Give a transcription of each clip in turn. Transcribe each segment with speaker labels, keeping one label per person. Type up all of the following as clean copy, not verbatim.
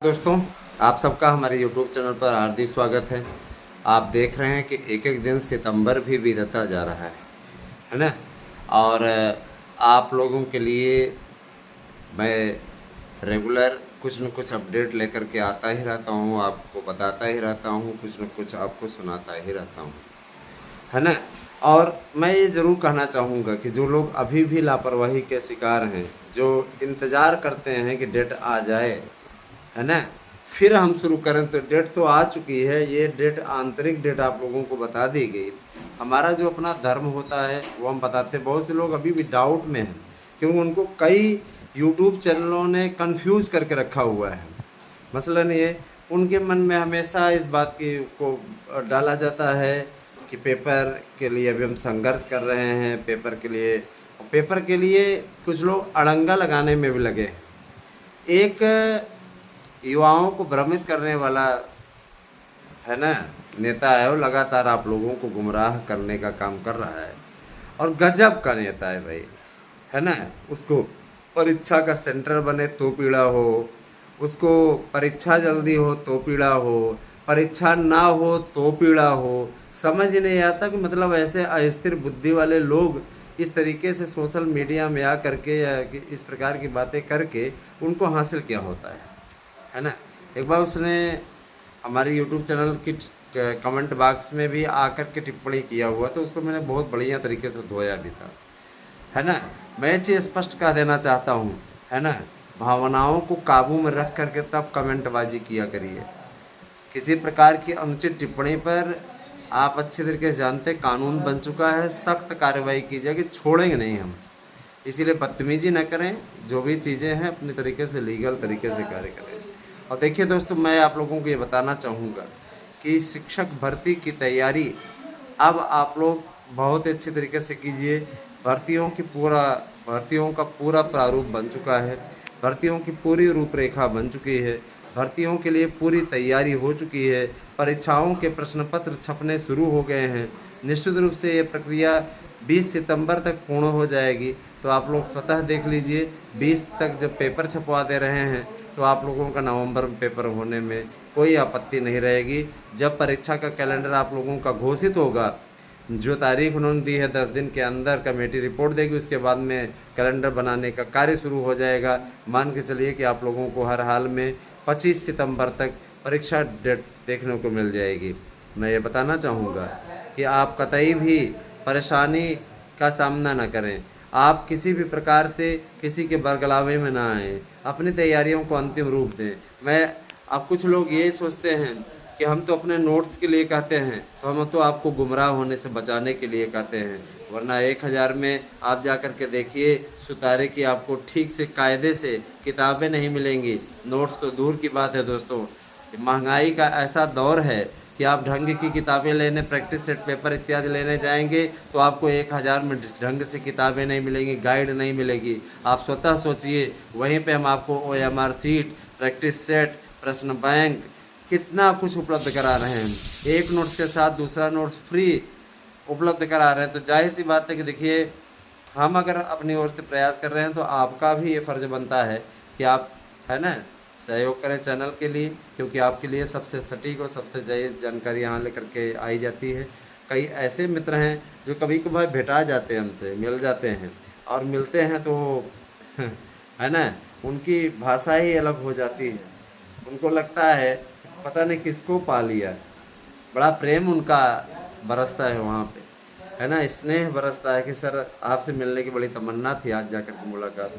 Speaker 1: दोस्तों, आप सबका हमारे YouTube चैनल पर हार्दिक स्वागत है। आप देख रहे हैं कि एक एक दिन सितंबर भी बीतता जा रहा है ना। और आप लोगों के लिए मैं रेगुलर कुछ न कुछ अपडेट लेकर के आता ही रहता हूँ, आपको बताता ही रहता हूँ, कुछ न कुछ आपको सुनाता ही रहता हूँ, है ना। और मैं ये ज़रूर कहना चाहूँगा कि जो लोग अभी भी लापरवाही के शिकार हैं, जो इंतज़ार करते हैं कि डेट आ जाए, है ना, फिर हम शुरू करें, तो डेट तो आ चुकी है। ये डेट आंतरिक डेट आप लोगों को बता दी गई। हमारा जो अपना धर्म होता है वो हम बताते हैं। बहुत से लोग अभी भी डाउट में हैं क्योंकि उनको कई यूट्यूब चैनलों ने कंफ्यूज करके रखा हुआ है। मसलन ये उनके मन में हमेशा इस बात की को डाला जाता है कि पेपर के लिए अभी हम संघर्ष कर रहे हैं, पेपर के लिए कुछ लोग अड़ंगा लगाने में भी लगे हैं। एक युवाओं को भ्रमित करने वाला, है ना, नेता है, वो लगातार आप लोगों को गुमराह करने का काम कर रहा है और गजब का नेता है भाई, है ना। उसको परीक्षा का सेंटर बने तो पीड़ा हो, उसको परीक्षा जल्दी हो तो पीड़ा हो, परीक्षा ना हो तो पीड़ा हो। समझ ही नहीं आता कि मतलब ऐसे अस्थिर बुद्धि वाले लोग इस तरीके से सोशल मीडिया में आ करके या इस प्रकार की बातें करके उनको हासिल क्या होता है ना। एक बार उसने हमारे यूट्यूब चैनल की कमेंट बॉक्स में भी आकर के टिप्पणी किया हुआ, तो उसको मैंने बहुत बढ़िया तरीके से धोया भी था, है ना। मैं चीज़ स्पष्ट कह देना चाहता हूँ, है ना, भावनाओं को काबू में रख करके तब कमेंटबाजी किया करिए। किसी प्रकार की अनुचित टिप्पणी पर आप अच्छे तरीके से जानते, कानून बन चुका है, सख्त कार्रवाई की जाएगी, छोड़ेंगे नहीं हम। इसीलिए बदतमीजी न करें, जो भी चीज़ें हैं अपने तरीके से लीगल तरीके से कार्य करें। और देखिए दोस्तों, मैं आप लोगों को ये बताना चाहूँगा कि शिक्षक भर्ती की तैयारी अब आप लोग बहुत अच्छे तरीके से कीजिए। भर्तियों का पूरा प्रारूप बन चुका है, भर्तियों की पूरी रूपरेखा बन चुकी है, भर्तियों के लिए पूरी तैयारी हो चुकी है, परीक्षाओं के प्रश्न पत्र छपने शुरू हो गए हैं। निश्चित रूप से ये प्रक्रिया 20 सितंबर तक पूर्ण हो जाएगी। तो आप लोग स्वतः देख लीजिए, 20 तक जब पेपर छपवा दे रहे हैं तो आप लोगों का नवंबर में पेपर होने में कोई आपत्ति नहीं रहेगी। जब परीक्षा का कैलेंडर आप लोगों का घोषित होगा, जो तारीख उन्होंने दी है 10 दिन के अंदर कमेटी रिपोर्ट देगी, उसके बाद में कैलेंडर बनाने का कार्य शुरू हो जाएगा। मान के चलिए कि आप लोगों को हर हाल में 25 सितंबर तक परीक्षा डेट देखने को मिल जाएगी। मैं ये बताना चाहूँगा कि आप कतई भी परेशानी का सामना न करें, आप किसी भी प्रकार से किसी के बरगलावे में ना आएँ, अपनी तैयारियों को अंतिम रूप दें। अब कुछ लोग ये सोचते हैं कि हम तो अपने नोट्स के लिए कहते हैं, तो हम तो आपको गुमराह होने से बचाने के लिए कहते हैं, वरना 1000 में आप जा कर के देखिए सुतारे की आपको ठीक से कायदे से किताबें नहीं मिलेंगी। नोट्स तो दूर की बात है दोस्तों, महंगाई का ऐसा दौर है कि आप ढंग की किताबें लेने, प्रैक्टिस सेट पेपर इत्यादि लेने जाएंगे तो आपको 1000 में ढंग से किताबें नहीं मिलेंगी, गाइड नहीं मिलेगी। आप स्वतः सोचिए, वहीं पे हम आपको OMR सीट, प्रैक्टिस सेट, प्रश्न बैंक, कितना कुछ उपलब्ध करा रहे हैं। एक नोट्स के साथ दूसरा नोट्स फ्री उपलब्ध करा रहे हैं। तो जाहिर सी बात है कि देखिए, हम अगर अपनी ओर से प्रयास कर रहे हैं तो आपका भी ये फ़र्ज़ बनता है कि आप, है ना, सहयोग करें चैनल के लिए, क्योंकि आपके लिए सबसे सटीक और सबसे जायज़ जानकारी यहाँ लेकर के आई जाती है। कई ऐसे मित्र हैं जो कभी कभार भेटा जाते हैं, हमसे मिल जाते हैं, और मिलते हैं तो है ना, उनकी भाषा ही अलग हो जाती है। उनको लगता है पता नहीं किसको पा लिया, बड़ा प्रेम उनका बरसता है वहाँ पे, है ना, स्नेह बरसता है कि सर आपसे मिलने की बड़ी तमन्ना थी, आज जाकर के मुलाकात।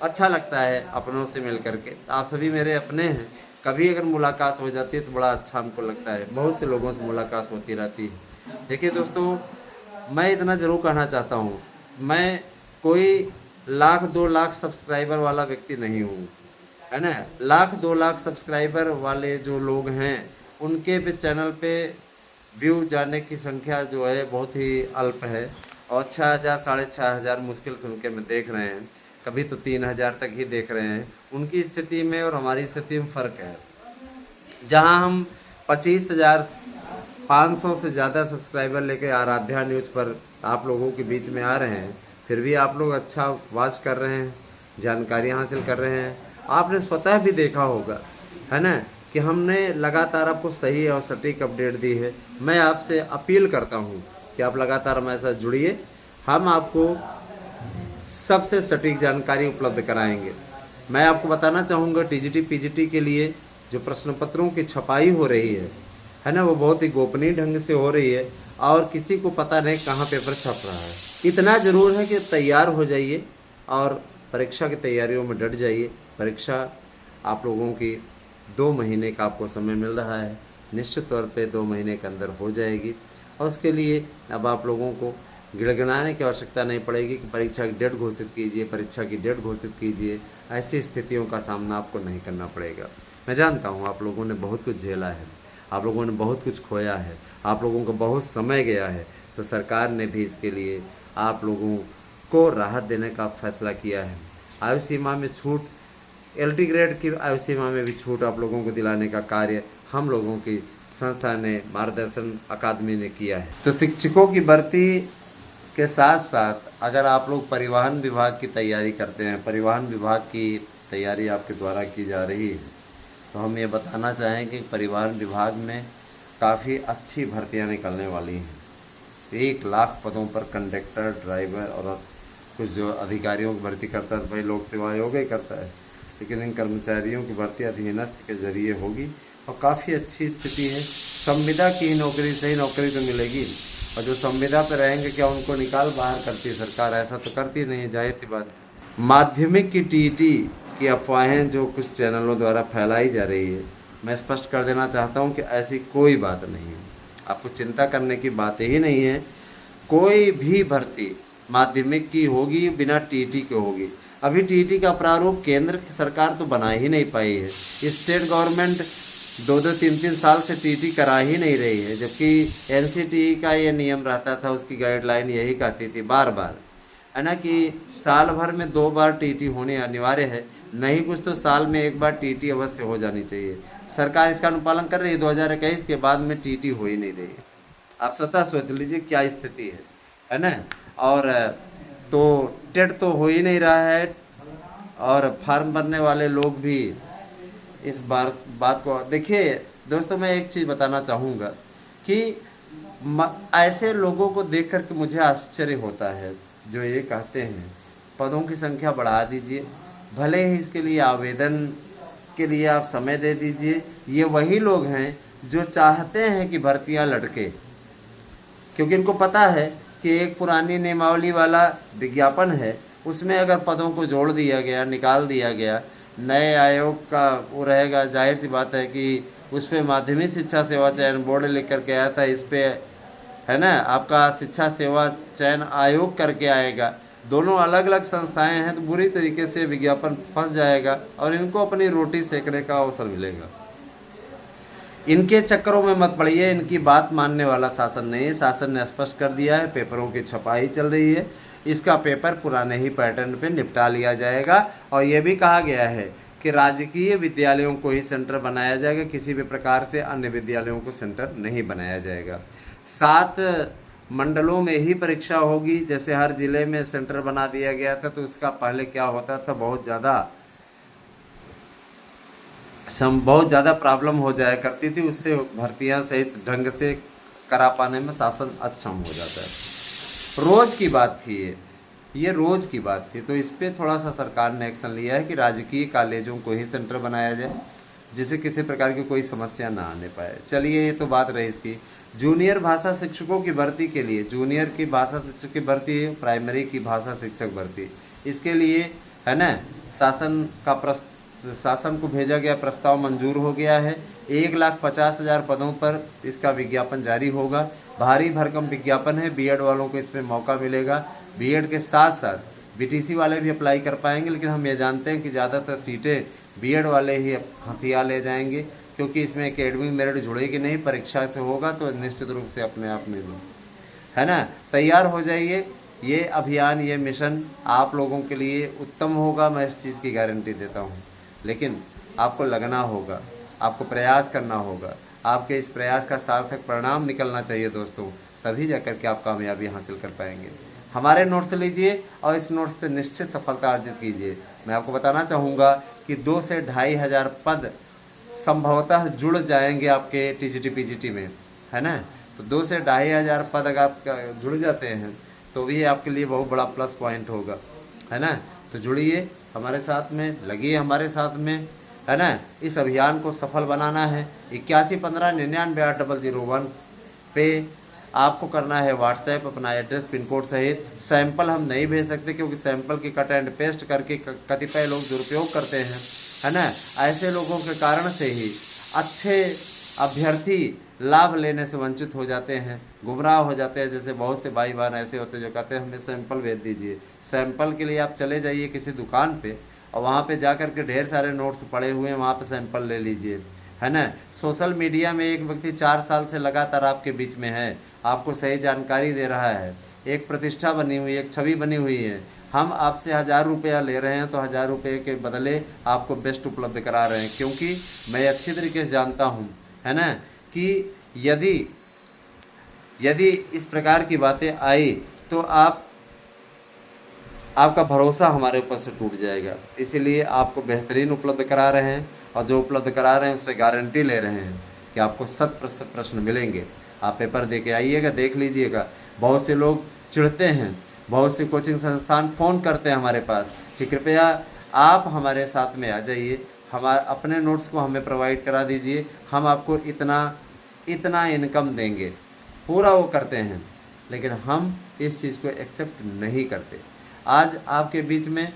Speaker 1: अच्छा लगता है अपनों से मिल करके, आप सभी मेरे अपने हैं। कभी अगर मुलाकात हो जाती है तो बड़ा अच्छा हमको लगता है। बहुत से लोगों से मुलाकात होती रहती है। देखिए दोस्तों, मैं इतना ज़रूर कहना चाहता हूँ, मैं कोई 1,00,000-2,00,000 सब्सक्राइबर वाला व्यक्ति नहीं हूँ, है ना। 1,00,000-2,00,000 सब्सक्राइबर वाले जो लोग हैं उनके पे चैनल पे व्यू जाने की संख्या जो है बहुत ही अल्प है, और 6,000 6,500 मुश्किल से उनके में देख रहे हैं, कभी तो 3,000 तक ही देख रहे हैं। उनकी स्थिति में और हमारी स्थिति में फ़र्क है। जहां हम 25,500 से ज़्यादा सब्सक्राइबर लेके आराध्या न्यूज़ पर आप लोगों के बीच में आ रहे हैं, फिर भी आप लोग अच्छा वॉच कर रहे हैं, जानकारी हासिल कर रहे हैं। आपने स्वतः भी देखा होगा है ना, कि हमने लगातार आपको सही और सटीक अपडेट दी है। मैं आपसे अपील करता हूँ कि आप लगातार हमारे साथ जुड़िए, हम आपको सबसे सटीक जानकारी उपलब्ध कराएंगे। मैं आपको बताना चाहूँगा टीजीटी पीजीटी के लिए जो प्रश्न पत्रों की छपाई हो रही है ना, वो बहुत ही गोपनीय ढंग से हो रही है और किसी को पता नहीं कहाँ पेपर छप रहा है। इतना ज़रूर है कि तैयार हो जाइए और परीक्षा की तैयारियों में डट जाइए। परीक्षा आप लोगों की 2 महीने का आपको समय मिल रहा है, निश्चित तौर पे 2 महीने के अंदर हो जाएगी और उसके लिए अब आप लोगों को गिड़गिड़ाने की आवश्यकता नहीं पड़ेगी कि परीक्षा की डेट घोषित कीजिए, परीक्षा की डेट घोषित कीजिए। ऐसी स्थितियों का सामना आपको नहीं करना पड़ेगा। मैं जानता हूँ आप लोगों ने बहुत कुछ झेला है, आप लोगों ने बहुत कुछ खोया है, आप लोगों को बहुत समय गया है, तो सरकार ने भी इसके लिए आप लोगों को राहत देने का फैसला किया है। आयु सीमा में छूट, LT ग्रेड की आयु सीमा में भी छूट आप लोगों को दिलाने का कार्य हम लोगों की संस्था ने, मार्गदर्शन अकादमी ने किया है। तो शिक्षकों की भर्ती के साथ साथ अगर आप लोग परिवहन विभाग की तैयारी करते हैं, परिवहन विभाग की तैयारी आपके द्वारा की जा रही है, तो हम ये बताना चाहें कि परिवहन विभाग में काफ़ी अच्छी भर्तियां निकलने वाली हैं। 1 लाख पदों पर कंडक्टर, ड्राइवर और कुछ जो अधिकारियों की भर्ती करता है तो भाई लोक सेवा आयोग ही करता है, लेकिन इन कर्मचारियों की भर्ती अधीनस्थ के जरिए होगी और काफ़ी अच्छी स्थिति है। संविदा की ही नौकरी, सही नौकरी तो मिलेगी, और जो संविदा पर रहेंगे क्या उनको निकाल बाहर करती है सरकार? ऐसा तो करती नहीं है, जाहिर सी बात है। माध्यमिक की टीईटी की अफवाहें जो कुछ चैनलों द्वारा फैलाई जा रही है, मैं स्पष्ट कर देना चाहता हूं कि ऐसी कोई बात नहीं है, आपको चिंता करने की बात ही नहीं है। कोई भी भर्ती माध्यमिक की होगी बिना टीईटी के होगी। अभी टीईटी का प्रारूप केंद्र की सरकार तो बना ही नहीं पाई है, स्टेट गवर्नमेंट 2-2, 3-3 साल से टीटी करा ही नहीं रही है, जबकि एनसीटीई का ये नियम रहता था, उसकी गाइडलाइन यही कहती थी बार बार, है ना, कि साल भर में 2 बार टीटी होने अनिवार्य है, नहीं कुछ तो साल में 1 बार टीटी अवश्य हो जानी चाहिए। सरकार इसका अनुपालन कर रही है, 2021 के बाद में टीटी हो ही नहीं रही है। आप स्वतः सोच लीजिए क्या स्थिति है ना। और तो टेट तो हो ही नहीं रहा है और फार्म भरने वाले लोग भी इस बात को देखिए। दोस्तों मैं एक चीज़ बताना चाहूँगा कि ऐसे लोगों को देख कर के मुझे आश्चर्य होता है जो ये कहते हैं पदों की संख्या बढ़ा दीजिए, भले ही इसके लिए आवेदन के लिए आप समय दे दीजिए। ये वही लोग हैं जो चाहते हैं कि भर्तियां लटके, क्योंकि इनको पता है कि एक पुरानी नियमावली वाला विज्ञापन है, उसमें अगर पदों को जोड़ दिया गया, निकाल दिया गया, नए आयोग का वो रहेगा, जाहिर सी बात है कि उस पर माध्यमिक शिक्षा सेवा चयन बोर्ड लिख करके आया था, इस पर है ना आपका शिक्षा सेवा चयन आयोग करके आएगा। दोनों अलग अलग संस्थाएं हैं, तो बुरी तरीके से विज्ञापन फंस जाएगा और इनको अपनी रोटी सेकने का अवसर मिलेगा। इनके चक्करों में मत पड़िए, इनकी बात मानने वाला शासन नहीं है। शासन ने स्पष्ट कर दिया है, पेपरों की छपाई चल रही है, इसका पेपर पुराने ही पैटर्न पे निपटा लिया जाएगा। और ये भी कहा गया है कि राजकीय विद्यालयों को ही सेंटर बनाया जाएगा, किसी भी प्रकार से अन्य विद्यालयों को सेंटर नहीं बनाया जाएगा। 7 मंडलों में ही परीक्षा होगी, जैसे हर जिले में सेंटर बना दिया गया था। तो उसका पहले क्या होता था, बहुत ज़्यादा प्रॉब्लम हो जाया करती थी, उससे भर्तियां सही ढंग से करा पाने में शासन अक्षम हो जाता है। रोज़ की बात थी ये रोज़ की बात थी, तो इस पर थोड़ा सा सरकार ने एक्शन लिया है कि राजकीय कॉलेजों को ही सेंटर बनाया जाए, जिससे किसी प्रकार की कोई समस्या ना आने पाए। चलिए, ये तो बात रही इसकी। जूनियर भाषा शिक्षकों की भर्ती के लिए, जूनियर की भाषा शिक्षक की भर्ती, प्राइमरी की भाषा शिक्षक भर्ती, इसके लिए है ना शासन को भेजा गया प्रस्ताव मंजूर हो गया है। 1,50,000 पदों पर इसका विज्ञापन जारी होगा। भारी भरकम विज्ञापन है, बीएड वालों को इसमें मौका मिलेगा। बीएड के साथ साथ बीटीसी वाले भी अप्लाई कर पाएंगे, लेकिन हम ये जानते हैं कि ज़्यादातर सीटें बीएड वाले ही हथिया ले जाएंगे, क्योंकि इसमें एकेडमिक मेरिट जुड़ेगी नहीं, परीक्षा से होगा तो निश्चित रूप से अपने आप में है ना। तैयार हो जाइए, ये अभियान, ये मिशन आप लोगों के लिए उत्तम होगा, मैं इस चीज़ की गारंटी देता हूँ। लेकिन आपको लगना होगा, आपको प्रयास करना होगा, आपके इस प्रयास का सार्थक परिणाम निकलना चाहिए दोस्तों, तभी जाकर के आप कामयाबी हासिल कर पाएंगे। हमारे नोट्स लीजिए और इस नोट्स से निश्चित सफलता अर्जित कीजिए। मैं आपको बताना चाहूँगा कि 2 से 2,500 पद संभवतः जुड़ जाएंगे आपके टीजीटी पीजीटी में, है ना। तो 2 से 2,500 पद अगर आप जुड़ जाते हैं तो भी आपके लिए बहुत बड़ा प्लस पॉइंट होगा, है ना। तो जुड़िए हमारे साथ में, लगिए हमारे साथ में, है ना। इस अभियान को सफल बनाना है। 8115998001 पे आपको करना है व्हाट्सएप, अपना एड्रेस पिन कोड सहित। सैंपल हम नहीं भेज सकते क्योंकि सैंपल की कट एंड पेस्ट करके कतिपय लोग दुरुपयोग करते हैं, है ना। ऐसे लोगों के कारण से ही अच्छे अभ्यर्थी लाभ लेने से वंचित हो जाते हैं, गुमराह हो जाते हैं। जैसे बहुत से भाई बहन ऐसे होते हैं जो कहते हैं हमें सैंपल भेज दीजिए। सैंपल के लिए आप चले जाइए किसी दुकान पे और वहाँ पे जा कर के ढेर सारे नोट्स पड़े हुए हैं, वहाँ पे सैंपल ले लीजिए, है ना। सोशल मीडिया में एक व्यक्ति 4 साल से लगातार आपके बीच में है, आपको सही जानकारी दे रहा है, एक प्रतिष्ठा बनी हुई है, एक छवि बनी हुई है। हम आपसे 1000 रुपया ले रहे हैं तो 1000 रुपये के बदले आपको बेस्ट उपलब्ध करा रहे हैं, क्योंकि मैं अच्छी तरीके से जानता हूँ, है ना, कि यदि इस प्रकार की बातें आई तो आपका भरोसा हमारे ऊपर से टूट जाएगा। इसीलिए आपको बेहतरीन उपलब्ध करा रहे हैं, और जो उपलब्ध करा रहे हैं उस पर गारंटी ले रहे हैं कि आपको 100% प्रश्न मिलेंगे। आप पेपर दे के आइएगा, देख लीजिएगा। बहुत से लोग चिढ़ते हैं, बहुत से कोचिंग संस्थान फ़ोन करते हैं हमारे पास कि कृपया आप हमारे साथ में आ जाइए, हमारे अपने नोट्स को हमें प्रोवाइड करा दीजिए, हम आपको इतना इनकम देंगे। पूरा वो करते हैं, लेकिन हम इस चीज़ को एक्सेप्ट नहीं करते। आज आपके बीच में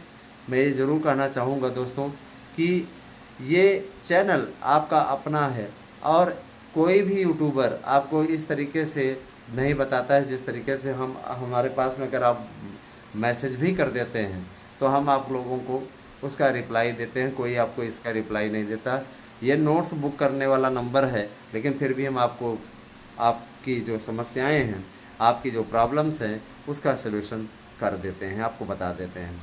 Speaker 1: मैं ये ज़रूर कहना चाहूँगा दोस्तों कि ये चैनल आपका अपना है, और कोई भी यूट्यूबर आपको इस तरीके से नहीं बताता है जिस तरीके से हमारे पास में अगर आप मैसेज भी कर देते हैं तो हम आप लोगों को उसका रिप्लाई देते हैं। कोई आपको इसका रिप्लाई नहीं देता। ये नोट्स बुक करने वाला नंबर है, लेकिन फिर भी हम आपको आपकी जो समस्याएं हैं, आपकी जो प्रॉब्लम्स हैं, उसका सलूशन कर देते हैं, आपको बता देते हैं।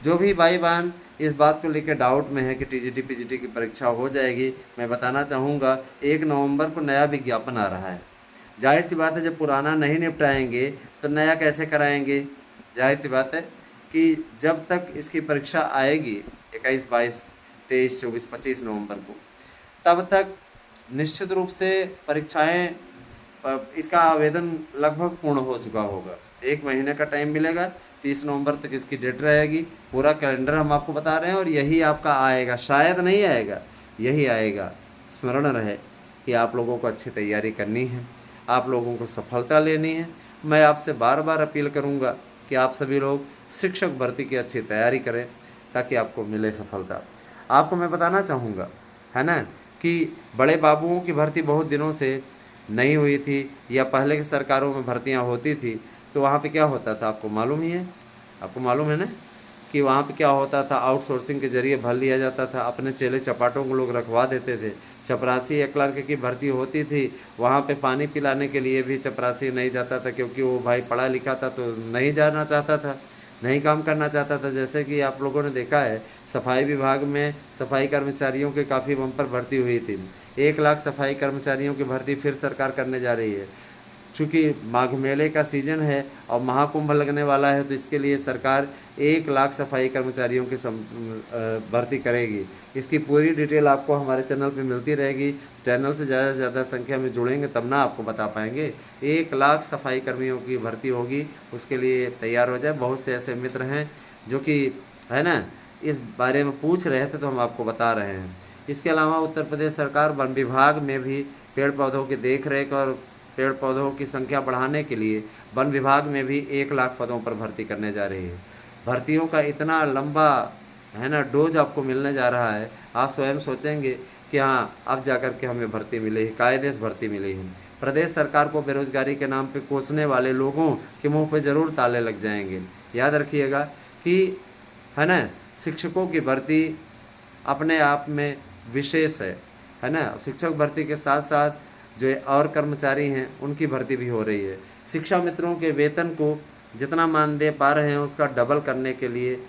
Speaker 1: जो भी भाई बहन इस बात को लेकर डाउट में है कि टीजीटी पीजीटी की परीक्षा हो जाएगी, मैं बताना चाहूँगा 1 नवंबर को नया विज्ञापन आ रहा है। जाहिर सी बात है जब पुराना नहीं निपटाएंगे तो नया कैसे कराएंगे। जाहिर सी बात है कि जब तक इसकी परीक्षा आएगी 21, 22, 23, 24, 25 नवंबर को, तब तक निश्चित रूप से परीक्षाएं, इसका आवेदन लगभग पूर्ण हो चुका होगा। 1 महीने का टाइम मिलेगा, 30 नवंबर तक इसकी डेट रहेगी। पूरा कैलेंडर हम आपको बता रहे हैं और यही आपका आएगा, शायद नहीं आएगा, यही आएगा। स्मरण रहे कि आप लोगों को अच्छी तैयारी करनी है, आप लोगों को सफलता लेनी है। मैं आपसे बार बार अपील करूंगा कि आप सभी लोग शिक्षक भर्ती की अच्छी तैयारी करें ताकि आपको मिले सफलता। आपको मैं बताना चाहूँगा, है ना, कि बड़े बाबुओं की भर्ती बहुत दिनों से नहीं हुई थी, या पहले की सरकारों में भर्तियां होती थी तो वहाँ पे क्या होता था आपको मालूम ही है। आपको मालूम है ना कि वहाँ पे क्या होता था, आउटसोर्सिंग के जरिए भर लिया जाता था। अपने चेले चपाटों को लोग रखवा देते थे। चपरासी या क्लर्क की भर्ती होती थी, वहाँ पे पानी पिलाने के लिए भी चपरासी नहीं जाता था, क्योंकि वो भाई पढ़ा लिखा था तो नहीं जाना चाहता था, नहीं काम करना चाहता था। जैसे कि आप लोगों ने देखा है सफाई विभाग में सफाई कर्मचारियों की काफ़ी बम्पर भर्ती हुई थी। 1 लाख सफाई कर्मचारियों की भर्ती फिर सरकार करने जा रही है। चूँकि माघ मेले का सीज़न है और महाकुंभ लगने वाला है, तो इसके लिए सरकार 1 लाख सफाई कर्मचारियों की भर्ती करेगी। इसकी पूरी डिटेल आपको हमारे चैनल पे मिलती रहेगी। चैनल से ज़्यादा से ज़्यादा संख्या में जुड़ेंगे तब ना आपको बता पाएंगे। 1 लाख सफाई कर्मियों की भर्ती होगी, उसके लिए तैयार हो जाए। बहुत से ऐसे मित्र हैं जो कि, है ना, इस बारे में पूछ रहे थे तो हम आपको बता रहे हैं। इसके अलावा उत्तर प्रदेश सरकार वन विभाग में भी पेड़ पौधों की देख रेख और पेड़ पौधों की संख्या बढ़ाने के लिए वन विभाग में भी 1 लाख पदों पर भर्ती करने जा रही है। भर्तियों का इतना लंबा, है ना, डोज आपको मिलने जा रहा है, आप स्वयं सोचेंगे कि हाँ अब जाकर के हमें भर्ती मिली है, कायदे से भर्ती मिली है। प्रदेश सरकार को बेरोजगारी के नाम पे कोसने वाले लोगों के मुंह पे ज़रूर ताले लग जाएंगे। याद रखिएगा कि, है ना, शिक्षकों की भर्ती अपने आप में विशेष है ना। शिक्षक भर्ती के साथ साथ जो और कर्मचारी हैं उनकी भर्ती भी हो रही है। शिक्षा मित्रों के वेतन को जितना मानदेय पा रहे हैं उसका डबल करने के लिए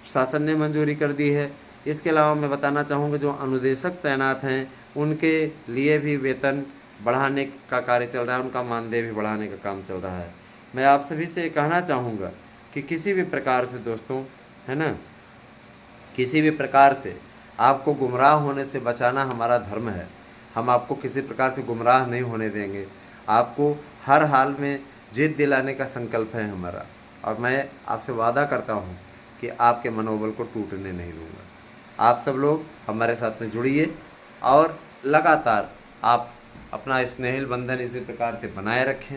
Speaker 1: शासन ने मंजूरी कर दी है। इसके अलावा मैं बताना चाहूँगा जो अनुदेशक तैनात हैं उनके लिए भी वेतन बढ़ाने का कार्य चल रहा है, उनका मानदेय भी बढ़ाने का काम चल रहा है। मैं आप सभी से कहना चाहूँगा कि किसी भी प्रकार से दोस्तों, है ना, किसी भी प्रकार से आपको गुमराह होने से बचाना हमारा धर्म है। हम आपको किसी प्रकार से गुमराह नहीं होने देंगे। आपको हर हाल में जीत दिलाने का संकल्प है हमारा, और मैं आपसे वादा करता हूँ कि आपके मनोबल को टूटने नहीं दूंगा। आप सब लोग हमारे साथ में जुड़िए और लगातार आप अपना स्नेहिल बंधन इसी प्रकार से बनाए रखें।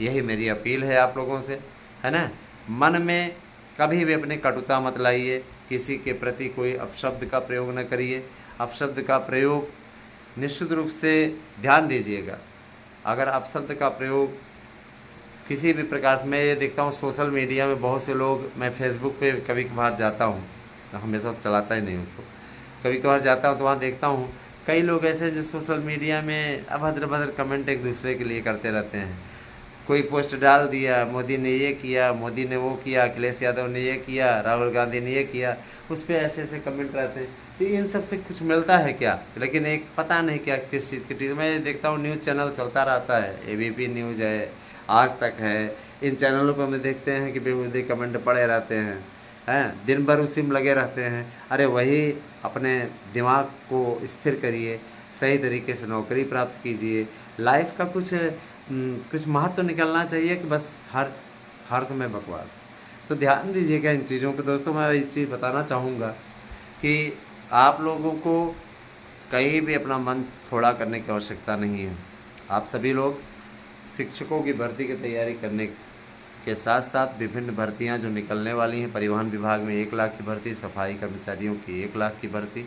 Speaker 1: यही मेरी अपील है आप लोगों से, है ना। मन में कभी भी अपनी कटुता मत लाइए, किसी के प्रति कोई अपशब्द का प्रयोग न करिए। अपशब्द का प्रयोग निश्चित रूप से ध्यान दीजिएगा। अगर अपशब्द का प्रयोग किसी भी प्रकार से, मैं ये देखता हूँ सोशल मीडिया में बहुत से लोग, मैं फेसबुक पे कभी कभार जाता हूँ, तो हमेशा चलाता ही नहीं उसको, कभी कभार जाता हूँ तो वहाँ देखता हूँ कई लोग ऐसे जो सोशल मीडिया में अभद्र भद्र कमेंट एक दूसरे के लिए करते रहते हैं। कोई पोस्ट डाल दिया, मोदी ने ये किया, मोदी ने वो किया, अखिलेश यादव ने ये किया, राहुल गांधी ने ये किया, उस पर ऐसे ऐसे कमेंट रहते हैं। तो इन सब से कुछ मिलता है क्या? लेकिन एक पता नहीं क्या किस चीज़ की चीज़। मैं देखता हूँ न्यूज़ चैनल चलता रहता है, ABP न्यूज़ है, आज तक है, इन चैनलों पर हम देखते हैं कि बेहूदे कमेंट पड़े रहते हैं, दिन भर उसी में लगे रहते हैं। अरे वही अपने दिमाग को स्थिर करिए, सही तरीके से नौकरी प्राप्त कीजिए। लाइफ का कुछ महत्व तो निकलना चाहिए कि बस हर समय बकवास। तो ध्यान दीजिएगा इन चीज़ों पे दोस्तों। मैं एक चीज़ बताना चाहूँगा कि आप लोगों को कहीं भी अपना मन थोड़ा करने की आवश्यकता नहीं है। आप सभी लोग शिक्षकों की भर्ती की तैयारी करने के साथ साथ विभिन्न भर्तियां जो निकलने वाली हैं, परिवहन विभाग में 1 लाख की भर्ती, सफाई कर्मचारियों की 1 लाख की भर्ती,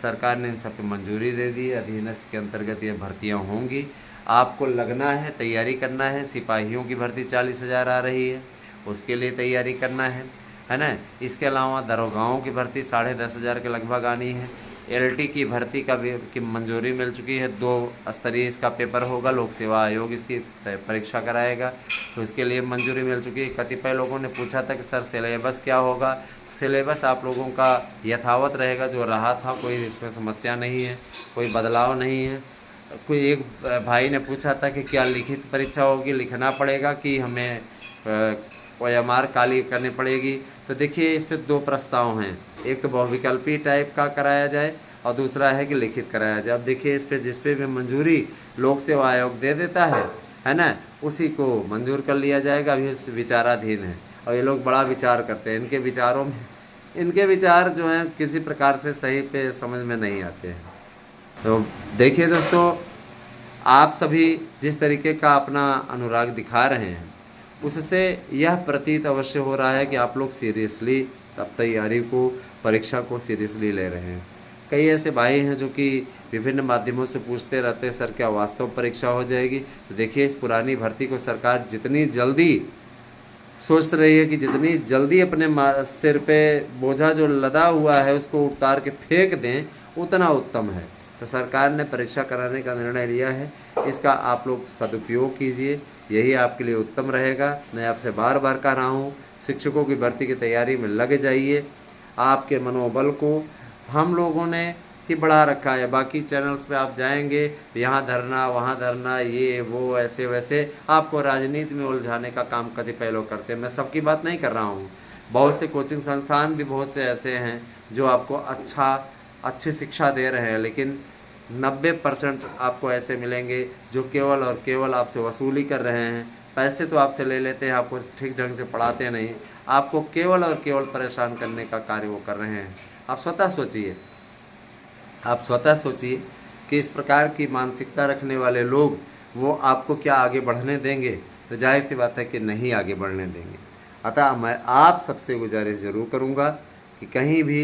Speaker 1: सरकार ने इन सब की मंजूरी दे दी है। अधीनस्थ के अंतर्गत ये भर्तियां होंगी। आपको लगना है, तैयारी करना है। सिपाहियों की भर्ती 40,000 आ रही है, उसके लिए तैयारी करना है ना। इसके अलावा दरोगाओं की भर्ती 10,500 के लगभग आनी है। LT की भर्ती की मंजूरी मिल चुकी है। 2 स्तरीय इसका पेपर होगा, लोक सेवा आयोग इसकी परीक्षा कराएगा, तो इसके लिए मंजूरी मिल चुकी है। कतिपय लोगों ने पूछा था कि सर सिलेबस क्या होगा। सिलेबस आप लोगों का यथावत रहेगा, जो रहा था, कोई इसमें समस्या नहीं है, कोई बदलाव नहीं है। कोई एक भाई ने पूछा था कि क्या लिखित परीक्षा होगी, लिखना पड़ेगा कि हमें OMR काली करनी पड़ेगी। तो देखिए इस पर 2 प्रस्ताव हैं, एक तो बहुविकल्पी टाइप का कराया जाए और दूसरा है कि लिखित कराया जाए। अब देखिए इस पर जिस पे भी मंजूरी लोक सेवा आयोग दे देता है ना, उसी को मंजूर कर लिया जाएगा। अभी विचाराधीन है और ये लोग बड़ा विचार करते हैं। इनके विचार जो हैं किसी प्रकार से सही पे समझ में नहीं आते हैं। तो देखिए दोस्तों, आप सभी जिस तरीके का अपना अनुराग दिखा रहे हैं, उससे यह प्रतीत अवश्य हो रहा है कि आप लोग सीरियसली तब तैयारी को, परीक्षा को सीरियसली ले रहे हैं। कई ऐसे भाई हैं जो कि विभिन्न माध्यमों से पूछते रहते हैं, सर क्या वास्तव परीक्षा हो जाएगी? तो देखिए इस पुरानी भर्ती को सरकार जितनी जल्दी सोच रही है कि जितनी जल्दी अपने सिर पे बोझा जो लदा हुआ है उसको उतार के फेंक दें, उतना उत्तम है। तो सरकार ने परीक्षा कराने का निर्णय लिया है, इसका आप लोग सदुपयोग कीजिए, यही आपके लिए उत्तम रहेगा। मैं आपसे बार बार कह रहा हूँ, शिक्षकों की भर्ती की तैयारी में लग जाइए। आपके मनोबल को हम लोगों ने ही बढ़ा रखा है। बाकी चैनल्स पे आप जाएंगे, यहाँ धरना वहाँ धरना, ये वो ऐसे वैसे, आपको राजनीति में उलझाने का काम कतिपय लोग करते हैं। मैं सबकी बात नहीं कर रहा हूँ, बहुत से कोचिंग संस्थान भी बहुत से ऐसे हैं जो आपको अच्छी शिक्षा दे रहे हैं, लेकिन 90% आपको ऐसे मिलेंगे जो केवल और केवल आपसे वसूली कर रहे हैं। पैसे तो आपसे ले लेते हैं, आपको ठीक ढंग से पढ़ाते नहीं, आपको केवल और केवल परेशान करने का कार्य वो कर रहे हैं। आप स्वतः सोचिए कि इस प्रकार की मानसिकता रखने वाले लोग वो आपको क्या आगे बढ़ने देंगे? तो जाहिर सी बात है कि नहीं आगे बढ़ने देंगे। अतः मैं आप सबसे गुजारिश ज़रूर करूँगा कि कहीं भी,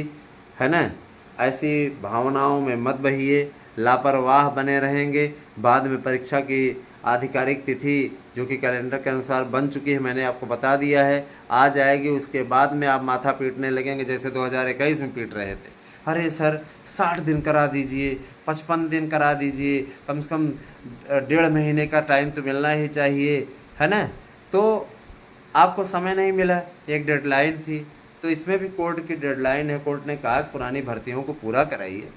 Speaker 1: है ना, ऐसी भावनाओं में मत बहिए। लापरवाह बने रहेंगे, बाद में परीक्षा की आधिकारिक तिथि जो कि कैलेंडर के अनुसार बन चुकी है, मैंने आपको बता दिया है, आ जाएगी। उसके बाद में आप माथा पीटने लगेंगे जैसे 2021 में पीट रहे थे। अरे सर 60 दिन करा दीजिए, 55 दिन करा दीजिए, कम से कम 1.5 महीने का टाइम तो मिलना ही चाहिए, है ना। तो आपको समय नहीं मिला, एक डेडलाइन थी, तो इसमें भी कोर्ट की डेडलाइन है। कोर्ट ने कहा पुरानी भर्तियों को पूरा कराइए।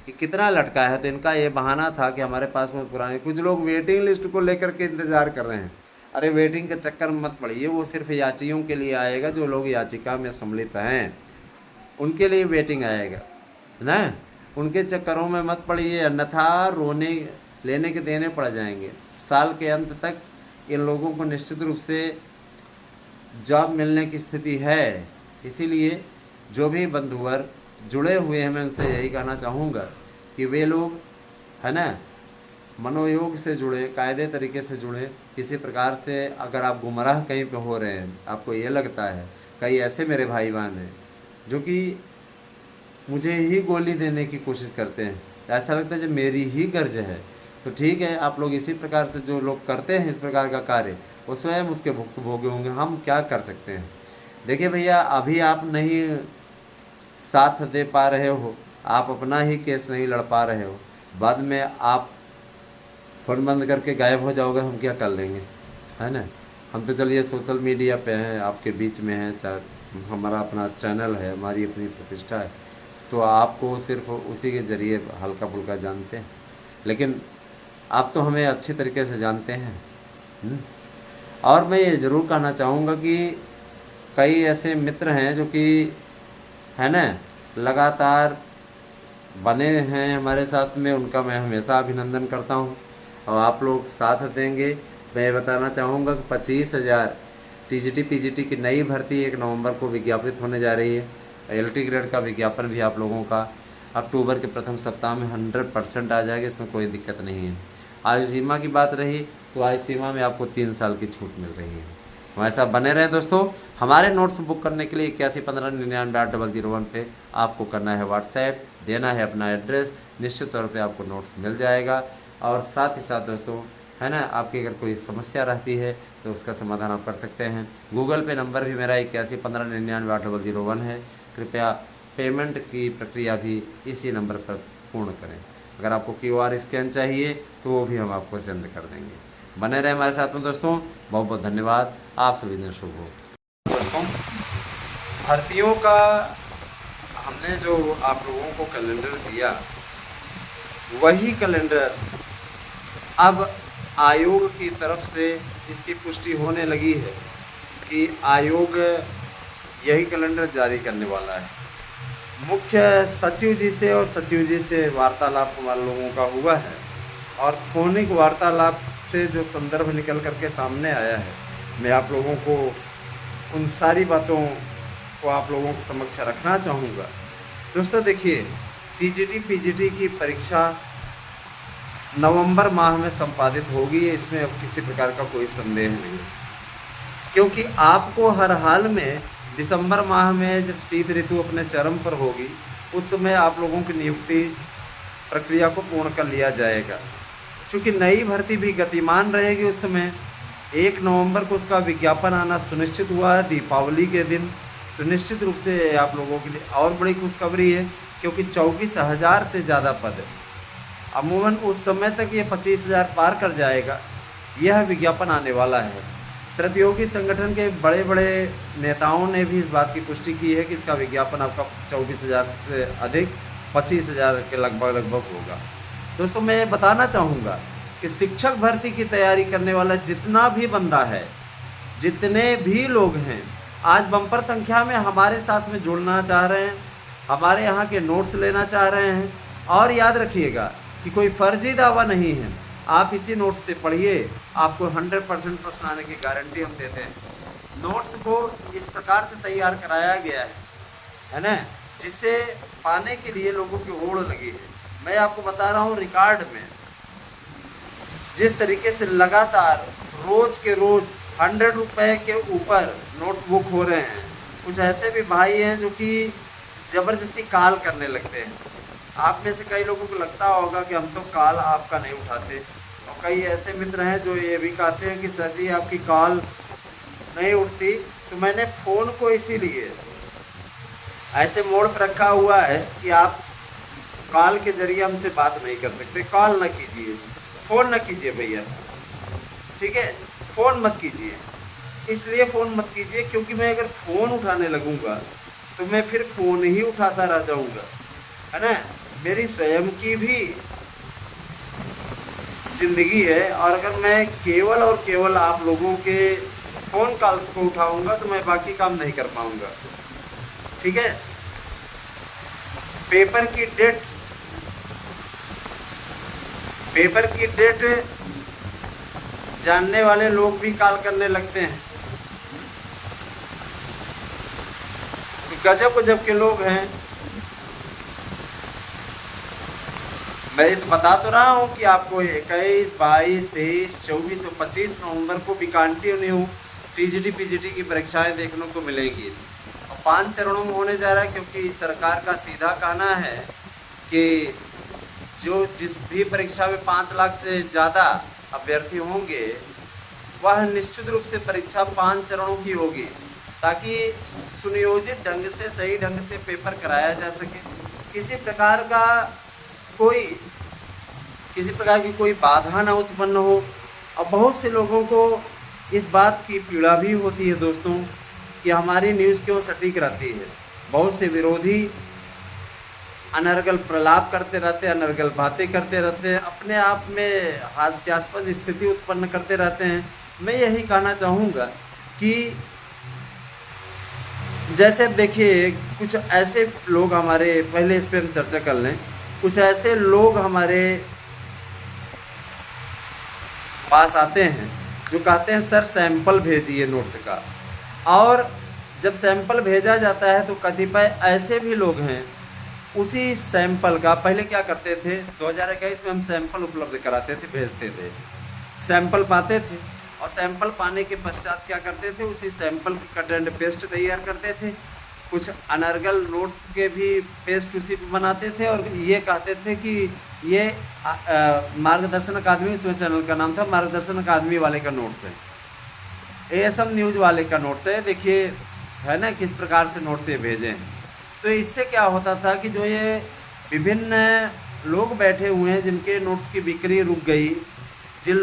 Speaker 1: कि कितना लटका है, तो इनका ये बहाना था कि हमारे पास में पुराने, कुछ लोग वेटिंग लिस्ट को लेकर के इंतज़ार कर रहे हैं। अरे वेटिंग के चक्कर में मत पड़िए, वो सिर्फ याचियों के लिए आएगा, जो लोग याचिका में सम्मिलित हैं उनके लिए वेटिंग आएगा। ना, उनके चक्करों में मत पड़िए, अन्यथा रोने लेने के देने पड़ जाएंगे। साल के अंत तक इन लोगों को निश्चित रूप से जॉब मिलने की स्थिति है। इसीलिए जो भी बंधुवर जुड़े हुए हैं, मैं उनसे यही कहना चाहूँगा कि वे लोग, है ना, मनोयोग से जुड़े, कायदे तरीके से जुड़े। किसी प्रकार से अगर आप गुमराह कहीं पे हो रहे हैं, आपको ये लगता है, कई ऐसे मेरे भाई बहन हैं जो कि मुझे ही गोली देने की कोशिश करते हैं, ऐसा लगता है जो मेरी ही गर्ज है। तो ठीक है, आप लोग इसी प्रकार से जो लोग करते हैं इस प्रकार का कार्य, वो स्वयं उसके भुक्तभोगी होंगे। हम क्या कर सकते हैं? देखिए भैया, अभी आप नहीं साथ दे पा रहे हो, आप अपना ही केस नहीं लड़ पा रहे हो, बाद में आप फ़ोन बंद करके गायब हो जाओगे, हम क्या कर लेंगे, है ना। हम तो चलिए सोशल मीडिया पे हैं, आपके बीच में हैं, चाहे हमारा अपना चैनल है, हमारी अपनी प्रतिष्ठा है, तो आपको सिर्फ उसी के ज़रिए हल्का फुल्का जानते हैं, लेकिन आप तो हमें अच्छी तरीके से जानते हैं। और मैं ये ज़रूर कहना चाहूँगा कि कई ऐसे मित्र हैं जो कि, है ना, लगातार बने हैं हमारे साथ में, उनका मैं हमेशा अभिनंदन करता हूँ। और आप लोग साथ देंगे। मैं बताना चाहूँगा कि 25,000 टीजीटी पीजीटी की नई भर्ती 1 नवंबर को विज्ञापित होने जा रही है। एलटी ग्रेड का विज्ञापन भी आप लोगों का अक्टूबर के प्रथम सप्ताह में 100% आ जाएगा, इसमें कोई दिक्कत नहीं है। आयु सीमा की बात रही तो आयु सीमा में आपको 3 साल की छूट मिल रही है। हमारे साथ बने रहें दोस्तों। हमारे नोट्स बुक करने के लिए 8115998001 पे आपको करना है व्हाट्सएप, देना है अपना एड्रेस, निश्चित तौर पे आपको नोट्स मिल जाएगा। और साथ ही साथ दोस्तों, है ना, आपकी अगर कोई समस्या रहती है तो उसका समाधान आप कर सकते हैं। गूगल पे नंबर भी मेरा 8115998001 है। कृपया पेमेंट की प्रक्रिया भी इसी नंबर पर पूर्ण करें। अगर आपको QR स्कैन चाहिए तो वो भी हम आपको सेंड कर देंगे। बने रहे हमारे साथ में दोस्तों। बहुत बहुत धन्यवाद। आप सभी दिन शुभ हो। दोस्तों, भर्तियों का हमने जो आप लोगों को कैलेंडर दिया, वही कैलेंडर अब आयोग की तरफ से इसकी पुष्टि होने लगी है कि आयोग यही कैलेंडर जारी करने वाला है। मुख्य सचिव जी से और सचिव जी से वार्तालाप हमारे लोगों का हुआ है, और फोनिक वार्तालाप से जो संदर्भ निकल करके सामने आया है, मैं आप लोगों को उन सारी बातों को आप लोगों के समक्ष रखना चाहूँगा। दोस्तों देखिए, टीजीटी पीजीटी की परीक्षा नवंबर माह में संपादित होगी, इसमें अब किसी प्रकार का कोई संदेह नहीं, क्योंकि आपको हर हाल में दिसंबर माह में जब शीत ऋतु अपने चरम पर होगी, उस समय आप लोगों की नियुक्ति प्रक्रिया को पूर्ण कर लिया जाएगा। चूँकि नई भर्ती भी गतिमान रहेगी, उस समय 1 नवंबर को उसका विज्ञापन आना सुनिश्चित हुआ है, दीपावली के दिन। तो निश्चित रूप से आप लोगों के लिए और बड़ी खुशखबरी है, क्योंकि 24,000 से ज़्यादा पद, अमूमन उस समय तक ये 25,000 पार कर जाएगा, यह विज्ञापन आने वाला है। प्रतियोगी संगठन के बड़े बड़े नेताओं ने भी इस बात की पुष्टि की है कि इसका विज्ञापन आपका 24,000 से अधिक 25,000 के लगभग होगा। दोस्तों, मैं बताना चाहूँगा कि शिक्षक भर्ती की तैयारी करने वाला जितना भी बंदा है, जितने भी लोग हैं, आज बम्पर संख्या में हमारे साथ में जुड़ना चाह रहे हैं, हमारे यहाँ के नोट्स लेना चाह रहे हैं। और याद रखिएगा कि कोई फर्जी दावा नहीं है, आप इसी नोट्स से पढ़िए, आपको 100% प्रश्न आने की गारंटी हम देते हैं। नोट्स को इस प्रकार से तैयार कराया गया है ना, जिसे पाने के लिए लोगों की होड़ लगी है। मैं आपको बता रहा हूँ, रिकॉर्ड में जिस तरीके से लगातार रोज के रोज 100 रुपये के ऊपर नोट्स बुक हो रहे हैं, कुछ ऐसे भी भाई हैं जो कि ज़बरदस्ती कॉल करने लगते हैं। आप में से कई लोगों को लगता होगा कि हम तो कॉल आपका नहीं उठाते, और कई ऐसे मित्र हैं जो ये भी कहते हैं कि सर जी आपकी कॉल नहीं उठती। तो मैंने फ़ोन को इसीलिए ऐसे मोड पर रखा हुआ है कि आप कॉल के ज़रिए हमसे बात नहीं कर सकते। कॉल ना कीजिए, फ़ोन ना कीजिए भैया, ठीक है, फ़ोन मत कीजिए। इसलिए फ़ोन मत कीजिए क्योंकि मैं अगर फ़ोन उठाने लगूँगा तो मैं फिर फ़ोन ही उठाता रह जाऊँगा, है ना। मेरी स्वयं की भी ज़िंदगी है, और अगर मैं केवल और केवल आप लोगों के फ़ोन कॉल्स को उठाऊंगा तो मैं बाकी काम नहीं कर पाऊंगा, ठीक है। पेपर की डेट जानने वाले लोग भी कॉल करने लगते हैं। गजब गजब के लोग हैं। मैं तो बता तो रहा हूँ कि आपको 21, 22, 23, 24 और 25 नवंबर को भी कंटिन्यू टीजीटी पीजीटी की परीक्षाएं देखने को मिलेंगी। और 5 चरणों में होने जा रहा है, क्योंकि सरकार का सीधा कहना है कि जिस भी परीक्षा में 5 लाख से ज़्यादा अभ्यर्थी होंगे वह निश्चित रूप से परीक्षा 5 चरणों की होगी, ताकि सुनियोजित ढंग से, सही ढंग से पेपर कराया जा सके। किसी प्रकार की कोई बाधा ना उत्पन्न हो। और बहुत से लोगों को इस बात की पीड़ा भी होती है दोस्तों कि हमारी न्यूज़ क्यों सटीक रहती है। बहुत से विरोधी अनर्गल प्रलाप करते रहते हैं, अनर्गल बातें करते रहते हैं, अपने आप में हास्यास्पद स्थिति उत्पन्न करते रहते हैं। मैं यही कहना चाहूँगा कि जैसे देखिए, कुछ ऐसे लोग हमारे, पहले इस पर हम चर्चा कर लें, कुछ ऐसे लोग हमारे पास आते हैं जो कहते हैं सर सैंपल भेजिए नोट्स का। और जब सैंपल भेजा जाता है तो कतिपय ऐसे भी लोग हैं उसी सैंपल का, पहले क्या करते थे 2021 में हम सैंपल उपलब्ध कराते थे, भेजते थे, सैंपल पाते थे और सैंपल पाने के पश्चात क्या करते थे, उसी सैंपल की कट एंड पेस्ट तैयार करते थे। कुछ अनर्गल नोट्स के भी पेस्ट उसी पे बनाते थे और ये कहते थे कि ये मार्गदर्शन अकादमी, उसमें चैनल का नाम था मार्गदर्शन अकादमी वाले का नोट्स है, एएसएम न्यूज़ वाले का नोट्स है, देखिए है ना किस प्रकार से नोट्स ये भेजे हैं। तो इससे क्या होता था कि जो ये विभिन्न लोग बैठे हुए हैं जिनके नोट्स की बिक्री रुक गई, जिन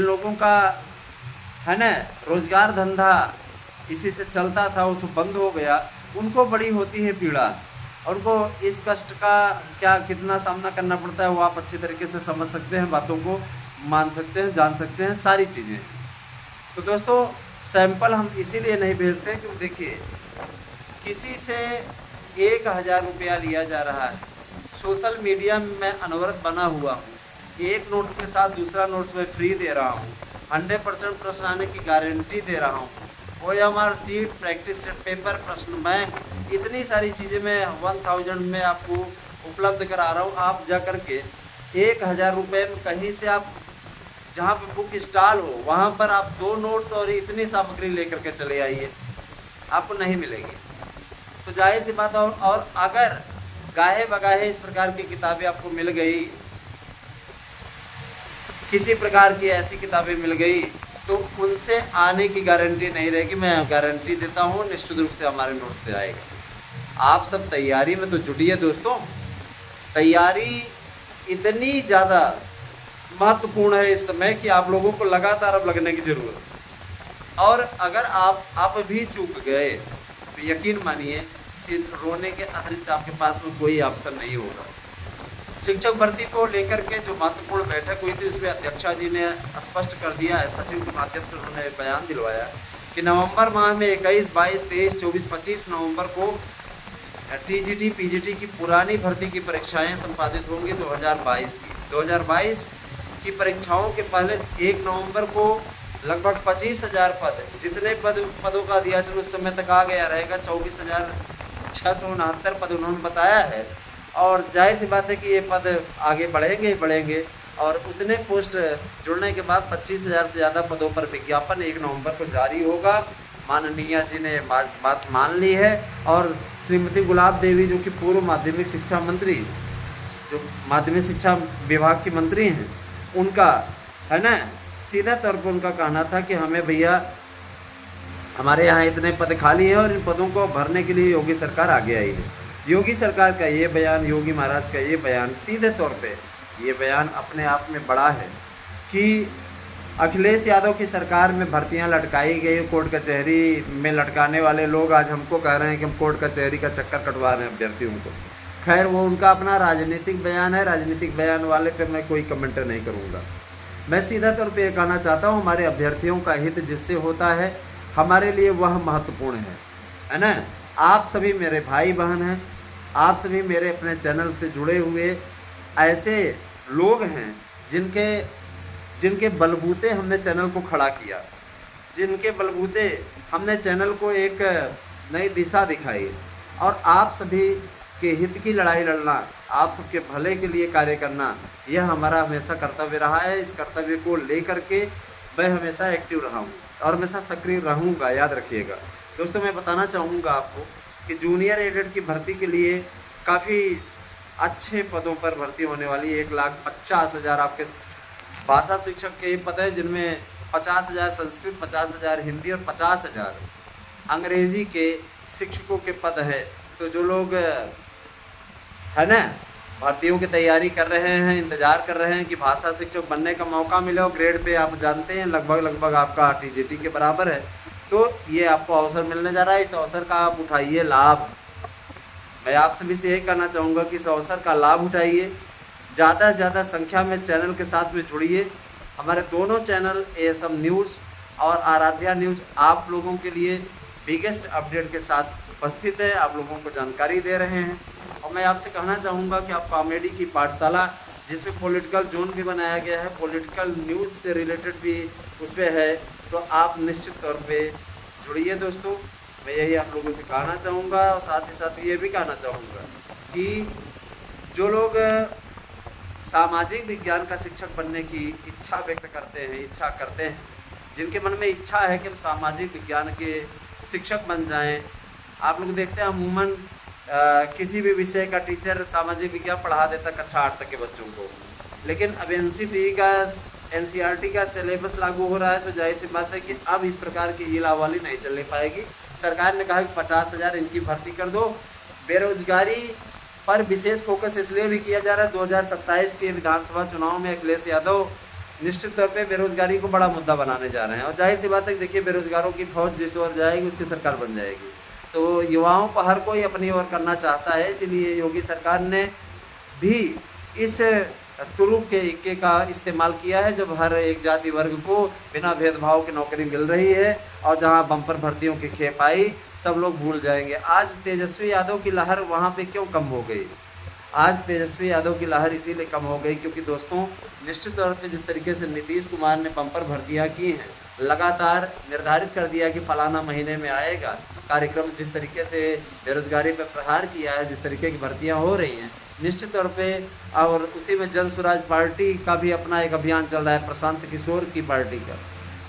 Speaker 1: लोगों का है ना रोजगार धंधा इसी से चलता था, उस बंद हो गया, उनको बड़ी होती है पीड़ा। और उनको इस कष्ट का क्या कितना सामना करना पड़ता है वो आप अच्छी तरीके से समझ सकते हैं, बातों को मान सकते हैं, जान सकते हैं, सारी चीज़ें। तो दोस्तों सैंपल हम इसीलिए नहीं भेजते क्योंकि देखिए किसी से 1000 रुपया लिया जा रहा है। सोशल मीडिया में मैं अनवरत बना हुआ हूँ, एक नोट्स के साथ दूसरा नोट्स मैं फ्री दे रहा हूँ, 100% प्रश्न आने की गारंटी दे रहा हूँ, OMR seat, practice set paper, प्रश्न बैंक, इतनी सारी चीज़ें मैं 1000 में आपको उपलब्ध करा रहा हूँ। आप जा कर के 1000 रुपये में कहीं से आप जहाँ पे बुक स्टॉल हो वहाँ पर आप 2 नोट्स और इतनी सामग्री लेकर के चले आइए, आपको नहीं मिलेगी। तो जाहिर सी बात, और अगर गाहे बगाहे इस प्रकार की किताबें आपको मिल गई, किसी प्रकार की ऐसी किताबें मिल गई, तो उनसे आने की गारंटी नहीं रहेगी। मैं गारंटी देता हूँ निश्चित रूप से हमारे नोट से आएगा। आप सब तैयारी में तो जुटिए दोस्तों। तैयारी इतनी ज़्यादा महत्वपूर्ण है इस समय कि आप लोगों को लगातार अब लगने की ज़रूरत है। और अगर आप भी चूक गए तो यकीन मानिए सिर्फ रोने के अतिरिक्त आपके पास में कोई ऑप्शन नहीं होगा। शिक्षक भर्ती को लेकर के जो महत्वपूर्ण बैठक हुई थी उसमें अध्यक्षा जी ने स्पष्ट कर दिया है, सचिव के माध्यम से उन्होंने बयान दिलवाया कि नवंबर माह में 21, 22, 23, 24, 25 नवंबर को टीजीटी पीजीटी की पुरानी भर्ती की परीक्षाएं संपादित होंगी 2022 की। 2022 की परीक्षाओं के पहले 1 नवंबर को लगभग 25,000 पद, जितने पदों का अध्याचन उस समय तक आ गया रहेगा 24,669 पद उन्होंने बताया है। और जाहिर सी बात है कि ये पद आगे बढ़ेंगे और उतने पोस्ट जुड़ने के बाद 25,000 से ज़्यादा पदों पर विज्ञापन 1 नवंबर को जारी होगा। माननीय जी ने बात मान ली है। और श्रीमती गुलाब देवी जो कि पूर्व माध्यमिक शिक्षा मंत्री, जो माध्यमिक शिक्षा विभाग की मंत्री हैं, उनका है ना सीधा तौर पर उनका कहना था कि हमें भैया हमारे यहाँ इतने पद खाली हैं और इन पदों को भरने के लिए योगी सरकार आगे आई है। योगी सरकार का ये बयान, योगी महाराज का ये बयान, सीधे तौर पे ये बयान अपने आप में बड़ा है कि अखिलेश यादव की सरकार में भर्तियां लटकाई गई, कोर्ट कचहरी में लटकाने वाले लोग आज हमको कह रहे हैं कि हम कोर्ट कचहरी का चक्कर कटवा रहे हैं अभ्यर्थियों को। खैर वो उनका अपना राजनीतिक बयान है, राजनीतिक बयान वाले पे मैं कोई कमेंट नहीं करूँगा। मैं सीधा तौर पे ये कहना चाहता हूँ हमारे अभ्यर्थियों का हित जिससे होता है हमारे लिए वह महत्वपूर्ण है ना। आप सभी मेरे भाई बहन हैं, आप सभी मेरे अपने चैनल से जुड़े हुए ऐसे लोग हैं जिनके जिनके बलबूते हमने चैनल को खड़ा किया, जिनके बलबूते हमने चैनल को एक नई दिशा दिखाई, और आप सभी के हित की लड़ाई लड़ना, आप सबके भले के लिए कार्य करना, यह हमारा हमेशा कर्तव्य रहा है। इस कर्तव्य को लेकर के मैं हमेशा एक्टिव रहा हूँ और हमेशा सक्रिय रहूँगा, याद रखिएगा। दोस्तों, मैं बताना चाहूँगा आपको कि जूनियर एडेड की भर्ती के लिए काफ़ी अच्छे पदों पर भर्ती होने वाली है। 1,50,000 आपके भाषा शिक्षक के पद हैं, जिनमें 50,000 संस्कृत, 50,000 हिंदी और 50,000 अंग्रेजी के शिक्षकों के पद है। तो जो लोग है ना भर्तियों की तैयारी कर रहे हैं, इंतज़ार कर रहे हैं कि भाषा शिक्षक बनने का मौका मिले, और ग्रेड पे आप जानते हैं लगभग आपका टीजीटी के बराबर है, तो ये आपको अवसर मिलने जा रहा है। इस अवसर का आप उठाइए लाभ। मैं आप सभी से यही कहना चाहूँगा कि इस अवसर का लाभ उठाइए, ज़्यादा से ज़्यादा संख्या में चैनल के साथ में जुड़िए। हमारे दोनों चैनल एएसएम न्यूज़ और आराध्या न्यूज़ आप लोगों के लिए बिगेस्ट अपडेट के साथ उपस्थित है, आप लोगों को जानकारी दे रहे हैं। और मैं आपसे कहना चाहूँगा कि आप कॉमेडी की पाठशाला, जिसमें पॉलिटिकल जोन भी बनाया गया है, पॉलिटिकल न्यूज़ से रिलेटेड भी उस पर है, तो आप निश्चित तौर पे जुड़िए। दोस्तों, मैं यही आप लोगों से कहना चाहूँगा, और साथ ही साथ ये भी कहना चाहूँगा कि जो लोग सामाजिक विज्ञान का शिक्षक बनने की इच्छा व्यक्त करते हैं, इच्छा करते हैं, जिनके मन में इच्छा है कि हम सामाजिक विज्ञान के शिक्षक बन जाएं। आप लोग देखते हैं अमूमन किसी भी विषय का टीचर सामाजिक विज्ञान पढ़ा देता कक्षा 8 तक के बच्चों को, लेकिन अब एनसीईआरटी का सिलेबस लागू हो रहा है, तो जाहिर सी बात है कि अब इस प्रकार की हीलावाली नहीं चलने पाएगी। सरकार ने कहा कि 50,000 इनकी भर्ती कर दो। बेरोजगारी पर विशेष फोकस इसलिए भी किया जा रहा है, 2027 के विधानसभा चुनाव में अखिलेश यादव निश्चित तौर पे बेरोजगारी को बड़ा मुद्दा बनाने जा रहे हैं, और जाहिर सी बात है, देखिए बेरोजगारों की फौज जिस ओर जाएगी उसकी सरकार बन जाएगी। तो युवाओं को हर कोई अपनी ओर करना चाहता है, इसीलिए योगी सरकार ने भी इस तुरुप के इक्के का इस्तेमाल किया है, जब हर एक जाति वर्ग को बिना भेदभाव की नौकरी मिल रही है, और जहां बम्पर भर्तियों की खेप आई, सब लोग भूल जाएंगे। आज तेजस्वी यादव की लहर वहां पे क्यों कम हो गई? आज तेजस्वी यादव की लहर इसीलिए कम हो गई क्योंकि दोस्तों, निश्चित तौर पे जिस तरीके से नीतीश कुमार ने बम्पर भर्तियाँ की हैं, लगातार निर्धारित कर दिया कि फलाना महीने में आएगा कार्यक्रम, जिस तरीके से बेरोजगारी पर प्रहार किया है, जिस तरीके की भर्तियाँ हो रही हैं, निश्चित तौर पे, और उसी में जन स्वराज पार्टी का भी अपना एक अभियान चल रहा है, प्रशांत किशोर की पार्टी का।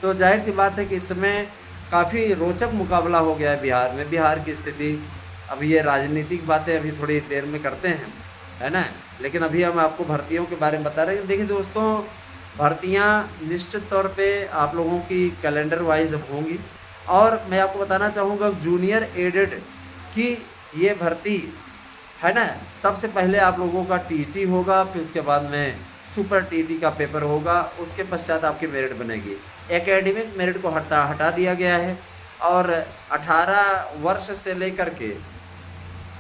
Speaker 1: तो जाहिर सी बात है कि इस समय काफ़ी रोचक मुकाबला हो गया है बिहार में। बिहार की स्थिति, अभी ये राजनीतिक बातें अभी थोड़ी देर में करते हैं, है ना, लेकिन अभी हम आपको भर्तियों के बारे में बता रहे हैं। देखिए दोस्तों, भर्तियां निश्चित तौर पे आप लोगों की कैलेंडर वाइज होंगी, और मैं आपको बताना चाहूँगा जूनियर एडेड की ये भर्ती है ना, सबसे पहले आप लोगों का टीटी होगा, फिर उसके बाद में सुपर टीटी का पेपर होगा, उसके पश्चात आपकी मेरिट बनेगी। एकेडमिक मेरिट को हटा दिया गया है, और 18 वर्ष से लेकर के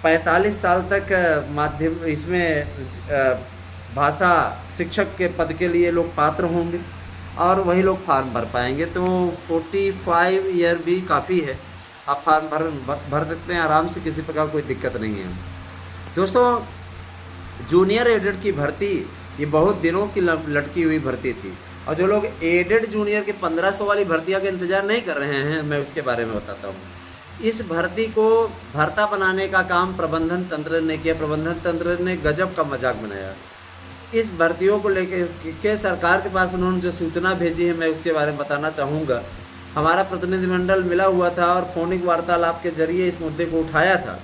Speaker 1: 45 साल तक माध्यम इसमें भाषा शिक्षक के पद के लिए लोग पात्र होंगे, और वही लोग फार्म भर पाएंगे। तो 45 ईयर भी काफ़ी है, आप फार्म भर सकते हैं आराम से, किसी प्रकार कोई दिक्कत नहीं है। दोस्तों, जूनियर एडेड की भर्ती ये बहुत दिनों की लटकी हुई भर्ती थी, और जो लोग एडेड जूनियर के 1500 वाली भर्तियाँ का इंतज़ार नहीं कर रहे हैं, मैं उसके बारे में बताता हूँ। इस भर्ती को भर्ता बनाने का काम प्रबंधन तंत्र ने किया। प्रबंधन तंत्र ने गजब का मजाक बनाया। इस भर्तियों को लेकर के सरकार के पास उन्होंने जो सूचना भेजी है, मैं उसके बारे में बताना चाहूँगा। हमारा प्रतिनिधिमंडल मिला हुआ था और फोनिक वार्तालाप के जरिए इस मुद्दे को उठाया था।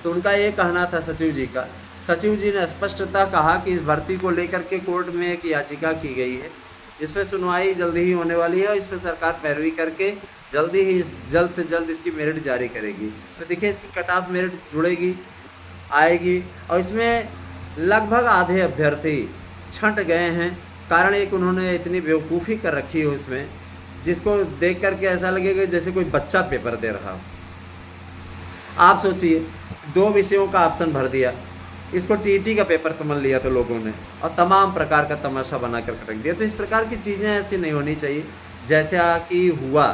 Speaker 1: तो उनका ये कहना था सचिव जी का, सचिव जी ने स्पष्टतः कहा कि इस भर्ती को लेकर के कोर्ट में एक याचिका की गई है, इस पर सुनवाई जल्दी ही होने वाली है, और इस पर सरकार पैरवी करके जल्दी ही जल्द से जल्द इसकी मेरिट जारी करेगी। तो देखिए, इसकी कट ऑफ मेरिट जुड़ेगी, आएगी, और इसमें लगभग आधे अभ्यर्थी छंट गए हैं। कारण एक, उन्होंने इतनी बेवकूफ़ी कर रखी है उसमें, जिसको देख करके ऐसा लगेगा जैसे कोई बच्चा पेपर दे रहा हो। आप सोचिए, 2 विषयों का ऑप्शन भर दिया, इसको टीटी का पेपर समझ लिया था लोगों ने, और तमाम प्रकार का तमाशा बना कर रख दिया। तो इस प्रकार की चीज़ें ऐसी नहीं होनी चाहिए जैसा कि हुआ।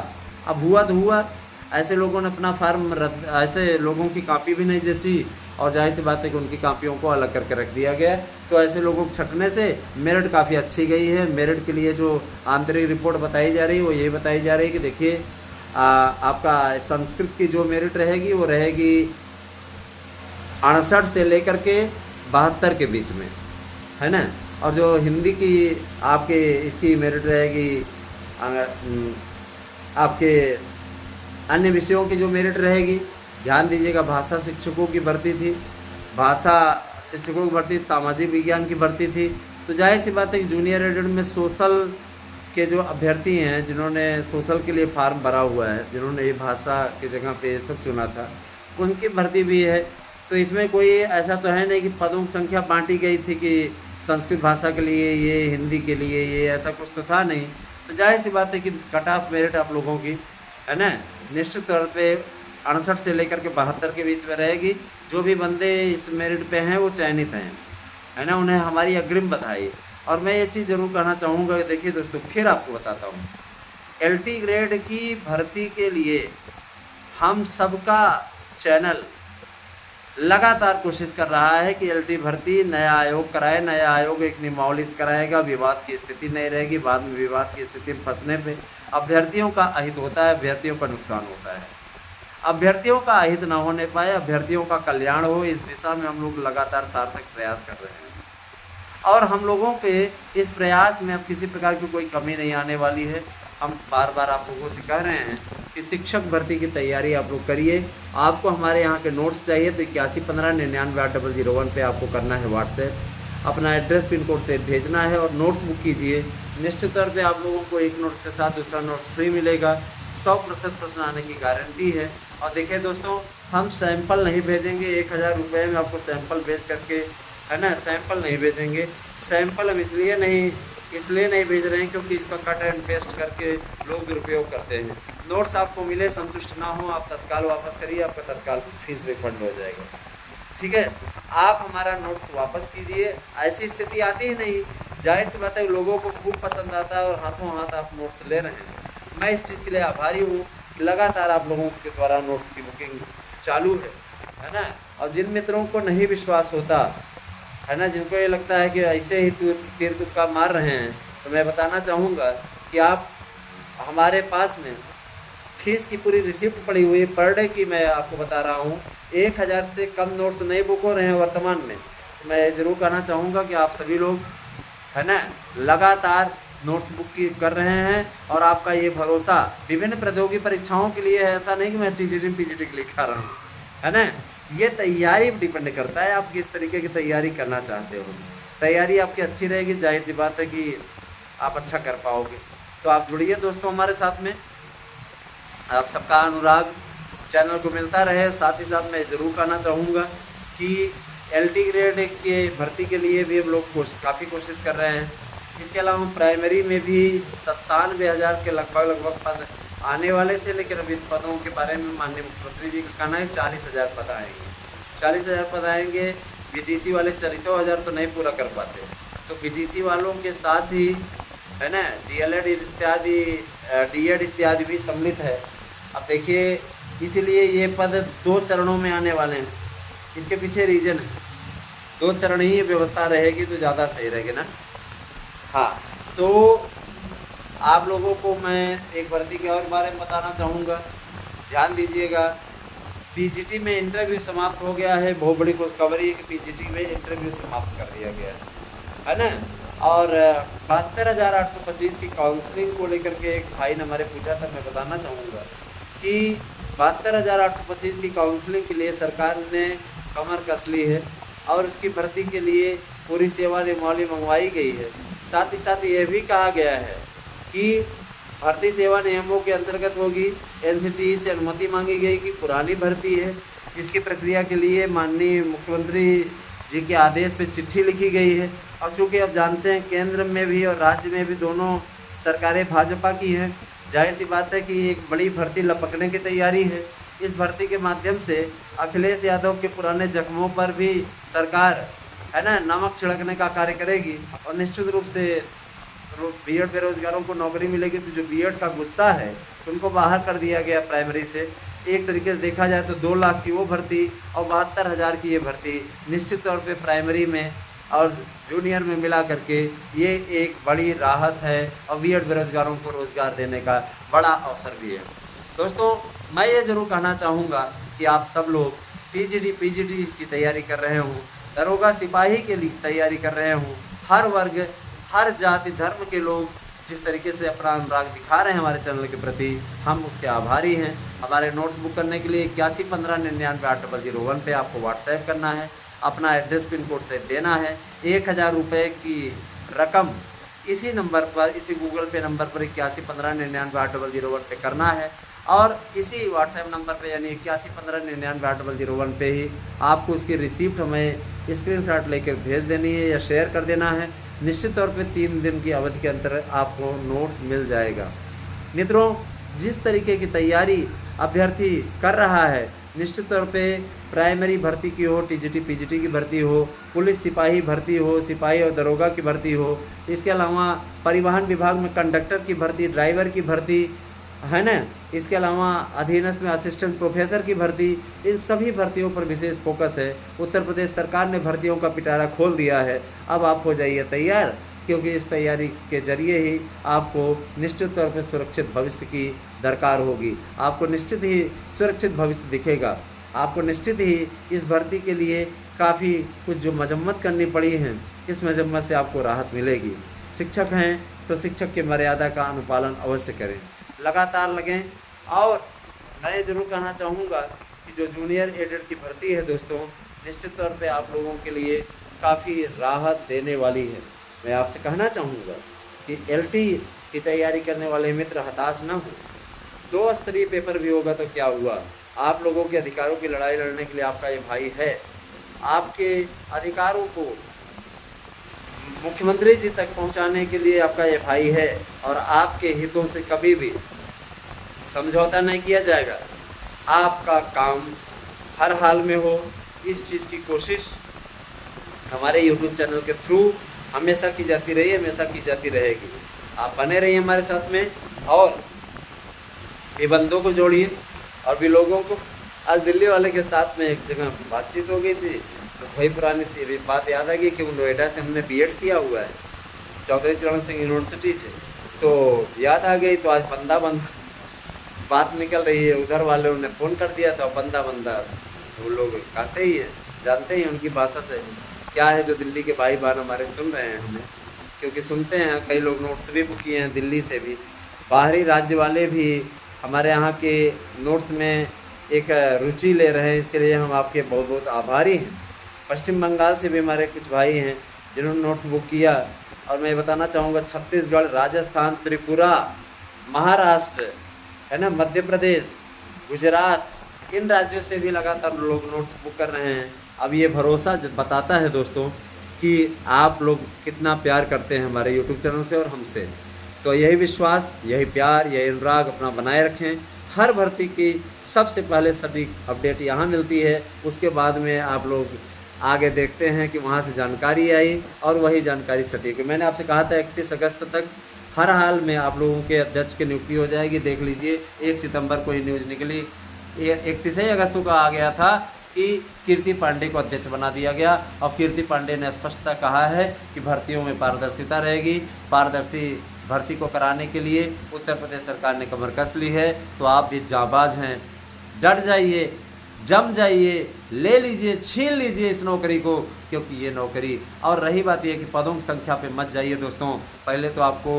Speaker 1: अब हुआ तो हुआ, ऐसे लोगों ने अपना फार्म ऐसे लोगों की कॉपी भी नहीं जची और जाहिर सी बात है कि उनकी कापियों को अलग करके रख दिया गया है। तो ऐसे लोगों को छंटने से मेरिट काफ़ी अच्छी गई है। मेरिट के लिए जो आंतरिक रिपोर्ट बताई जा रही है वो यही बताई जा रही है कि देखिए आपका संस्कृत की जो मेरिट रहेगी वो रहेगी 68 से लेकर के 72 के बीच में, है ना। और जो हिंदी की आपके इसकी मेरिट रहेगी आपके अन्य विषयों की जो मेरिट रहेगी, ध्यान दीजिएगा, भाषा शिक्षकों की भर्ती थी, भाषा शिक्षकों की भर्ती, सामाजिक विज्ञान की भर्ती थी। तो जाहिर सी बात है कि जूनियर एडेड में सोशल के जो अभ्यर्थी हैं जिन्होंने सोशल के लिए फार्म भरा हुआ है, जिन्होंने ये भाषा की जगह पे ये सब चुना था, उनकी भर्ती भी है। तो इसमें कोई ऐसा तो है नहीं कि पदों की संख्या बांटी गई थी कि संस्कृत भाषा के लिए ये, हिंदी के लिए ये, ऐसा कुछ तो था नहीं। तो जाहिर सी बात है कि कट ऑफ मेरिट आप लोगों की, है ना, निश्चित तौर पे 68 से लेकर के 72 के बीच में रहेगी। जो भी बंदे इस मेरिट पे हैं वो चयनित हैं, है ना, उन्हें हमारी अग्रिम बधाई। और मैं ये चीज़ ज़रूर कहना चाहूँगा, देखिए दोस्तों, फिर आपको बताता हूँ, LT ग्रेड की भर्ती के लिए हम सबका चैनल लगातार कोशिश कर रहा है कि LT भर्ती नया आयोग कराए। नया आयोग एक नियमावली से कराएगा, विवाद की स्थिति नहीं रहेगी। बाद में विवाद की स्थिति में फंसने पे अभ्यर्थियों का अहित होता है, अभ्यर्थियों का नुकसान होता है। अभ्यर्थियों का अहित ना होने पाए, अभ्यर्थियों का कल्याण हो, इस दिशा में हम लोग लगातार सार्थक प्रयास कर रहे हैं। और हम लोगों के इस प्रयास में अब किसी प्रकार की कोई कमी नहीं आने वाली है। हम बार बार आप लोगों से कह रहे हैं कि शिक्षक भर्ती की तैयारी आप लोग करिए। आपको हमारे यहाँ के नोट्स चाहिए तो 8115998001 पे आपको करना है व्हाट्सएप, अपना एड्रेस पिन कोड से भेजना है और नोट्स बुक कीजिए। निश्चित तौर पे आप लोगों को एक नोट्स के साथ दूसरा नोट्स फ्री मिलेगा। 100% प्रश्न आने की गारंटी है। और देखिए दोस्तों, हम सैंपल नहीं भेजेंगे 1000 रुपये में आपको सैंपल भेज करके, है ना, सैंपल नहीं भेजेंगे। सैंपल हम इसलिए नहीं भेज रहे हैं क्योंकि इसका कट एंड पेस्ट करके लोग दुरुपयोग करते हैं। नोट्स आपको मिले, संतुष्ट ना हो, आप तत्काल वापस करिए, आपका तत्काल फीस रिफंड हो जाएगा। ठीक है, आप हमारा नोट्स वापस कीजिए। ऐसी स्थिति आती ही नहीं, जाहिर सी बात है लोगों को खूब पसंद आता है और हाथों हाथ आप नोट्स ले रहे हैं। मैं इस चीज़ के लिए आभारी हूँ कि लगातार आप लोगों के द्वारा नोट्स की बुकिंग चालू है ना। और जिन मित्रों को नहीं विश्वास होता है ना, जिनको ये लगता है कि ऐसे ही तीर तुक्का मार रहे हैं, तो मैं बताना चाहूँगा कि आप हमारे पास में फीस की पूरी रिसिप्ट पड़ी हुई है। पर डे की मैं आपको बता रहा हूँ, 1000 से कम नोट्स नहीं बुक हो रहे हैं वर्तमान में। तो मैं ज़रूर कहना चाहूँगा कि आप सभी लोग, है ना, लगातार नोट्स बुक कर रहे हैं। और आपका ये भरोसा विभिन्न प्रौद्योगिकी परीक्षाओं के लिए है, ऐसा नहीं कि मैं TGT PGT के लिए खा रहा हूँ, है ना। ये तैयारी पर डिपेंड करता है, आप किस तरीके की तैयारी करना चाहते हो। तैयारी आपकी अच्छी रहेगी, जाहिर सी बात है कि आप अच्छा कर पाओगे। तो आप जुड़िए दोस्तों हमारे साथ में। आप सबका अनुराग चैनल को मिलता रहे। साथ ही साथ मैं ज़रूर कहना चाहूँगा कि LT ग्रेड के भर्ती के लिए भी हम लोग काफ़ी कोशिश कर रहे हैं। इसके अलावा प्राइमरी में भी 97,000 के लगभग पद आने वाले थे, लेकिन अभी पदों के बारे में माननीय मुख्यमंत्री जी का कहना है 40,000 पद आएंगे। 40,000 पद आएंगे। BTC वाले 40,000 तो नहीं पूरा कर पाते, तो BTC वालों के साथ ही, है ना, DLED इत्यादि DED इत्यादि भी सम्मिलित है। अब देखिए, इसीलिए ये पद 2 चरणों में आने वाले हैं। इसके पीछे रीजन है, 2 चरण ही व्यवस्था रहेगी तो ज़्यादा सही रहेगी ना। हाँ, तो आप लोगों को मैं एक भर्ती के और बारे में बताना चाहूँगा, ध्यान दीजिएगा। PGT में इंटरव्यू समाप्त हो गया है। बहुत बड़ी खुशखबरी है कि PGT में इंटरव्यू समाप्त कर दिया गया है ना। और 72,825 की काउंसलिंग को लेकर के एक भाई ने हमारे पूछा था। मैं बताना चाहूँगा कि 72,825 की काउंसलिंग के लिए सरकार ने कमर कस ली है और उसकी भर्ती के लिए पूरी सेवा नियमावली मंगवाई गई है। साथ ही साथ ये भी कहा गया है कि भर्ती सेवा नियमों के अंतर्गत होगी। NCTE से अनुमति मांगी गई कि पुरानी भर्ती है, इसकी प्रक्रिया के लिए माननीय मुख्यमंत्री जी के आदेश पे चिट्ठी लिखी गई है। और चूँकि आप जानते हैं केंद्र में भी और राज्य में भी दोनों सरकारें भाजपा की हैं, जाहिर सी बात है कि एक बड़ी भर्ती लपकने की तैयारी है। इस भर्ती के माध्यम से अखिलेश यादव के पुराने जख्मों पर भी सरकार, है ना, नमक छिड़कने का कार्य करेगी। और निश्चित रूप से B.Ed बेरोजगारों को नौकरी मिलेगी। तो जो B.Ed का गुस्सा है उनको बाहर कर दिया गया प्राइमरी से, एक तरीके से देखा जाए तो 2 लाख की वो भर्ती और 72,000 की ये भर्ती निश्चित तौर पे प्राइमरी में और जूनियर में मिला करके ये एक बड़ी राहत है और बीएड बेरोजगारों को रोज़गार देने का बड़ा अवसर भी है। दोस्तों, मैं ये ज़रूर कहना चाहूँगा कि आप सब लोग टीजीटी पीजीटी की तैयारी कर रहे हों, दरोगा सिपाही के लिए तैयारी कर रहे हों, हर वर्ग हर जाति धर्म के लोग जिस तरीके से अपना अनुराग दिखा रहे हैं हमारे चैनल के प्रति, हम उसके आभारी हैं। हमारे नोट्स बुक करने के लिए 8115998001 पे आपको व्हाट्सएप करना है, अपना एड्रेस पिन कोड से देना है। 1000 रुपये की रकम इसी नंबर पर, इसी गूगल पे नंबर पर 8115998001 पे करना है और इसी व्हाट्सएप नंबर पे यानी 8115998001 पे ही आपको उसकी रिसीप्ट हमें स्क्रीनशॉट लेकर भेज देनी है या शेयर कर देना है। निश्चित तौर पे 3 दिन की अवधि के अंतर आपको नोट्स मिल जाएगा। मित्रों, जिस तरीके की तैयारी अभ्यर्थी कर रहा है, निश्चित तौर पे प्राइमरी भर्ती की हो, टीजीटी पीजीटी की भर्ती हो, पुलिस सिपाही भर्ती हो, सिपाही और दरोगा की भर्ती हो, इसके अलावा परिवहन विभाग में कंडक्टर की भर्ती, ड्राइवर की भर्ती है ना, इसके अलावा अधीनस्थ में असिस्टेंट प्रोफेसर की भर्ती, इन सभी भर्तियों पर विशेष फोकस है। उत्तर प्रदेश सरकार ने भर्तियों का पिटारा खोल दिया है। अब आप हो जाइए तैयार, क्योंकि इस तैयारी के जरिए ही आपको निश्चित तौर पर सुरक्षित भविष्य की दरकार होगी। आपको निश्चित ही सुरक्षित भविष्य दिखेगा। आपको निश्चित ही इस भर्ती के लिए काफ़ी कुछ जो मजम्मत करनी पड़ी है, इस मजम्मत से आपको राहत मिलेगी। शिक्षक हैं तो शिक्षक की मर्यादा का अनुपालन अवश्य करें, लगातार लगें। और मैं ज़रूर कहना चाहूँगा कि जो जूनियर एडेड की भर्ती है दोस्तों, निश्चित तौर पे आप लोगों के लिए काफ़ी राहत देने वाली है। मैं आपसे कहना चाहूँगा कि एलटी की तैयारी करने वाले मित्र हताश न हो। 2 स्तरीय पेपर भी होगा तो क्या हुआ, आप लोगों के अधिकारों की लड़ाई लड़ने के लिए आपका ये भाई है। आपके अधिकारों को मुख्यमंत्री जी तक पहुंचाने के लिए आपका ये भाई है और आपके हितों से कभी भी समझौता नहीं किया जाएगा। आपका काम हर हाल में हो, इस चीज़ की कोशिश हमारे YouTube चैनल के थ्रू हमेशा की जाती रही, हमेशा की जाती रहेगी। आप बने रहिए हमारे साथ में और ये बंदों को जोड़िए और भी लोगों को। आज दिल्ली वाले के साथ में एक जगह बातचीत हो गई थी तो वही पुरानी बात याद आ गई कि नोएडा से हमने बीएड किया हुआ है चौधरी चरण सिंह यूनिवर्सिटी से, तो याद आ गई। तो आज बंदा बात निकल रही है, उधर वालों ने फ़ोन कर दिया था, बंदा वो लोग कहते ही हैं, जानते ही उनकी भाषा से क्या है जो दिल्ली के भाई बहन हमारे सुन रहे हैं हमें, क्योंकि सुनते हैं। कई लोग नोट्स भी बुक किए हैं दिल्ली से भी, बाहरी राज्य वाले भी हमारे यहाँ के नोट्स में एक रुचि ले रहे हैं। इसके लिए हम आपके बहुत बहुत आभारी हैं। पश्चिम बंगाल से भी हमारे कुछ भाई हैं जिन्होंने नोट्स बुक किया। और मैं बताना चाहूँगा छत्तीसगढ़, राजस्थान, त्रिपुरा, महाराष्ट्र है ना, मध्य प्रदेश, गुजरात, इन राज्यों से भी लगातार लोग नोट्स बुक कर रहे हैं। अब ये भरोसा बताता है दोस्तों कि आप लोग कितना प्यार करते हैं हमारे YouTube चैनल से और हमसे। तो यही विश्वास, यही प्यार, यही अनुराग अपना बनाए रखें। हर भर्ती की सबसे पहले सटीक अपडेट यहाँ मिलती है, उसके बाद में आप लोग आगे देखते हैं कि वहाँ से जानकारी आई और वही जानकारी सटीक है। मैंने आपसे कहा था 31 अगस्त तक हर हाल में आप लोगों के अध्यक्ष की नियुक्ति हो जाएगी। देख लीजिए 1 सितंबर को ही न्यूज़ निकली, 31 अगस्त को आ गया था कि कीर्ति पांडे को अध्यक्ष बना दिया गया। और कीर्ति पांडे ने स्पष्टता कहा है कि भर्तियों में पारदर्शिता रहेगी। पारदर्शी भर्ती को कराने के लिए उत्तर प्रदेश सरकार ने कमर कस ली है। तो आप भी जाबाज हैं, डट जाइए, जम जाइए, ले लीजिए, छीन लीजिए इस नौकरी को, क्योंकि ये नौकरी। और रही बात यह कि पदों की संख्या पे मत जाइए दोस्तों। पहले तो आपको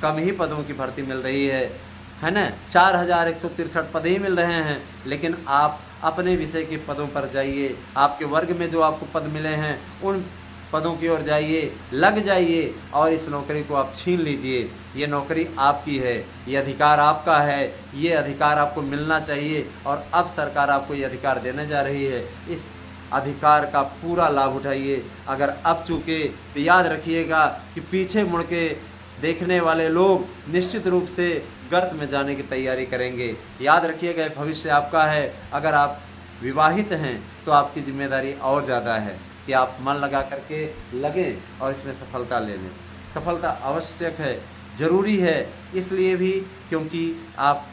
Speaker 1: कम ही पदों की भर्ती मिल रही है ना, 4163 पद ही मिल रहे हैं। लेकिन आप अपने विषय के पदों पर जाइए, आपके वर्ग में जो आपको पद मिले हैं उन पदों की ओर जाइए, लग जाइए और इस नौकरी को आप छीन लीजिए। ये नौकरी आपकी है, ये अधिकार आपका है, ये अधिकार आपको मिलना चाहिए। और अब सरकार आपको ये अधिकार देने जा रही है, इस अधिकार का पूरा लाभ उठाइए। अगर अब चूके तो याद रखिएगा कि पीछे मुड़ के देखने वाले लोग निश्चित रूप से गर्त में जाने की तैयारी करेंगे। याद रखिएगा भविष्य आपका है। अगर आप विवाहित हैं तो आपकी जिम्मेदारी और ज़्यादा है कि आप मन लगा करके लगें और इसमें सफलता ले लें। सफलता आवश्यक है, ज़रूरी है, इसलिए भी क्योंकि आप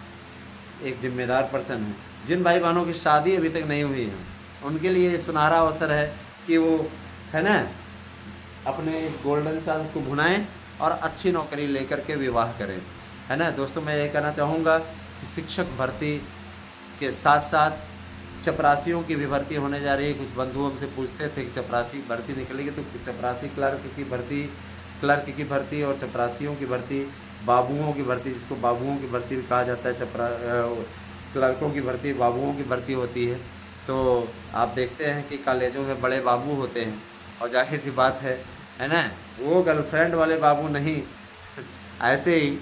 Speaker 1: एक जिम्मेदार पर्सन हैं। जिन भाई बहनों की शादी अभी तक नहीं हुई है उनके लिए ये सुनहरा अवसर है कि वो है ना अपने इस गोल्डन चांस को भुनाएं और अच्छी नौकरी लेकर के विवाह करें, है ना। दोस्तों मैं ये कहना चाहूँगा कि शिक्षक भर्ती के साथ साथ चपरासियों की भी भर्ती होने जा रही है। कुछ बंधु हमसे पूछते थे कि चपरासी भर्ती निकलेगी, तो चपरासी क्लर्क की भर्ती और चपरासियों की भर्ती, बाबुओं की भर्ती, जिसको बाबुओं की भर्ती भी कहा जाता है, क्लर्कों की भर्ती बाबुओं की भर्ती होती है। तो आप देखते हैं कि कॉलेजों में बड़े बाबू होते हैं और जाहिर सी बात है ना, वो गर्लफ्रेंड वाले बाबू नहीं, ऐसे ही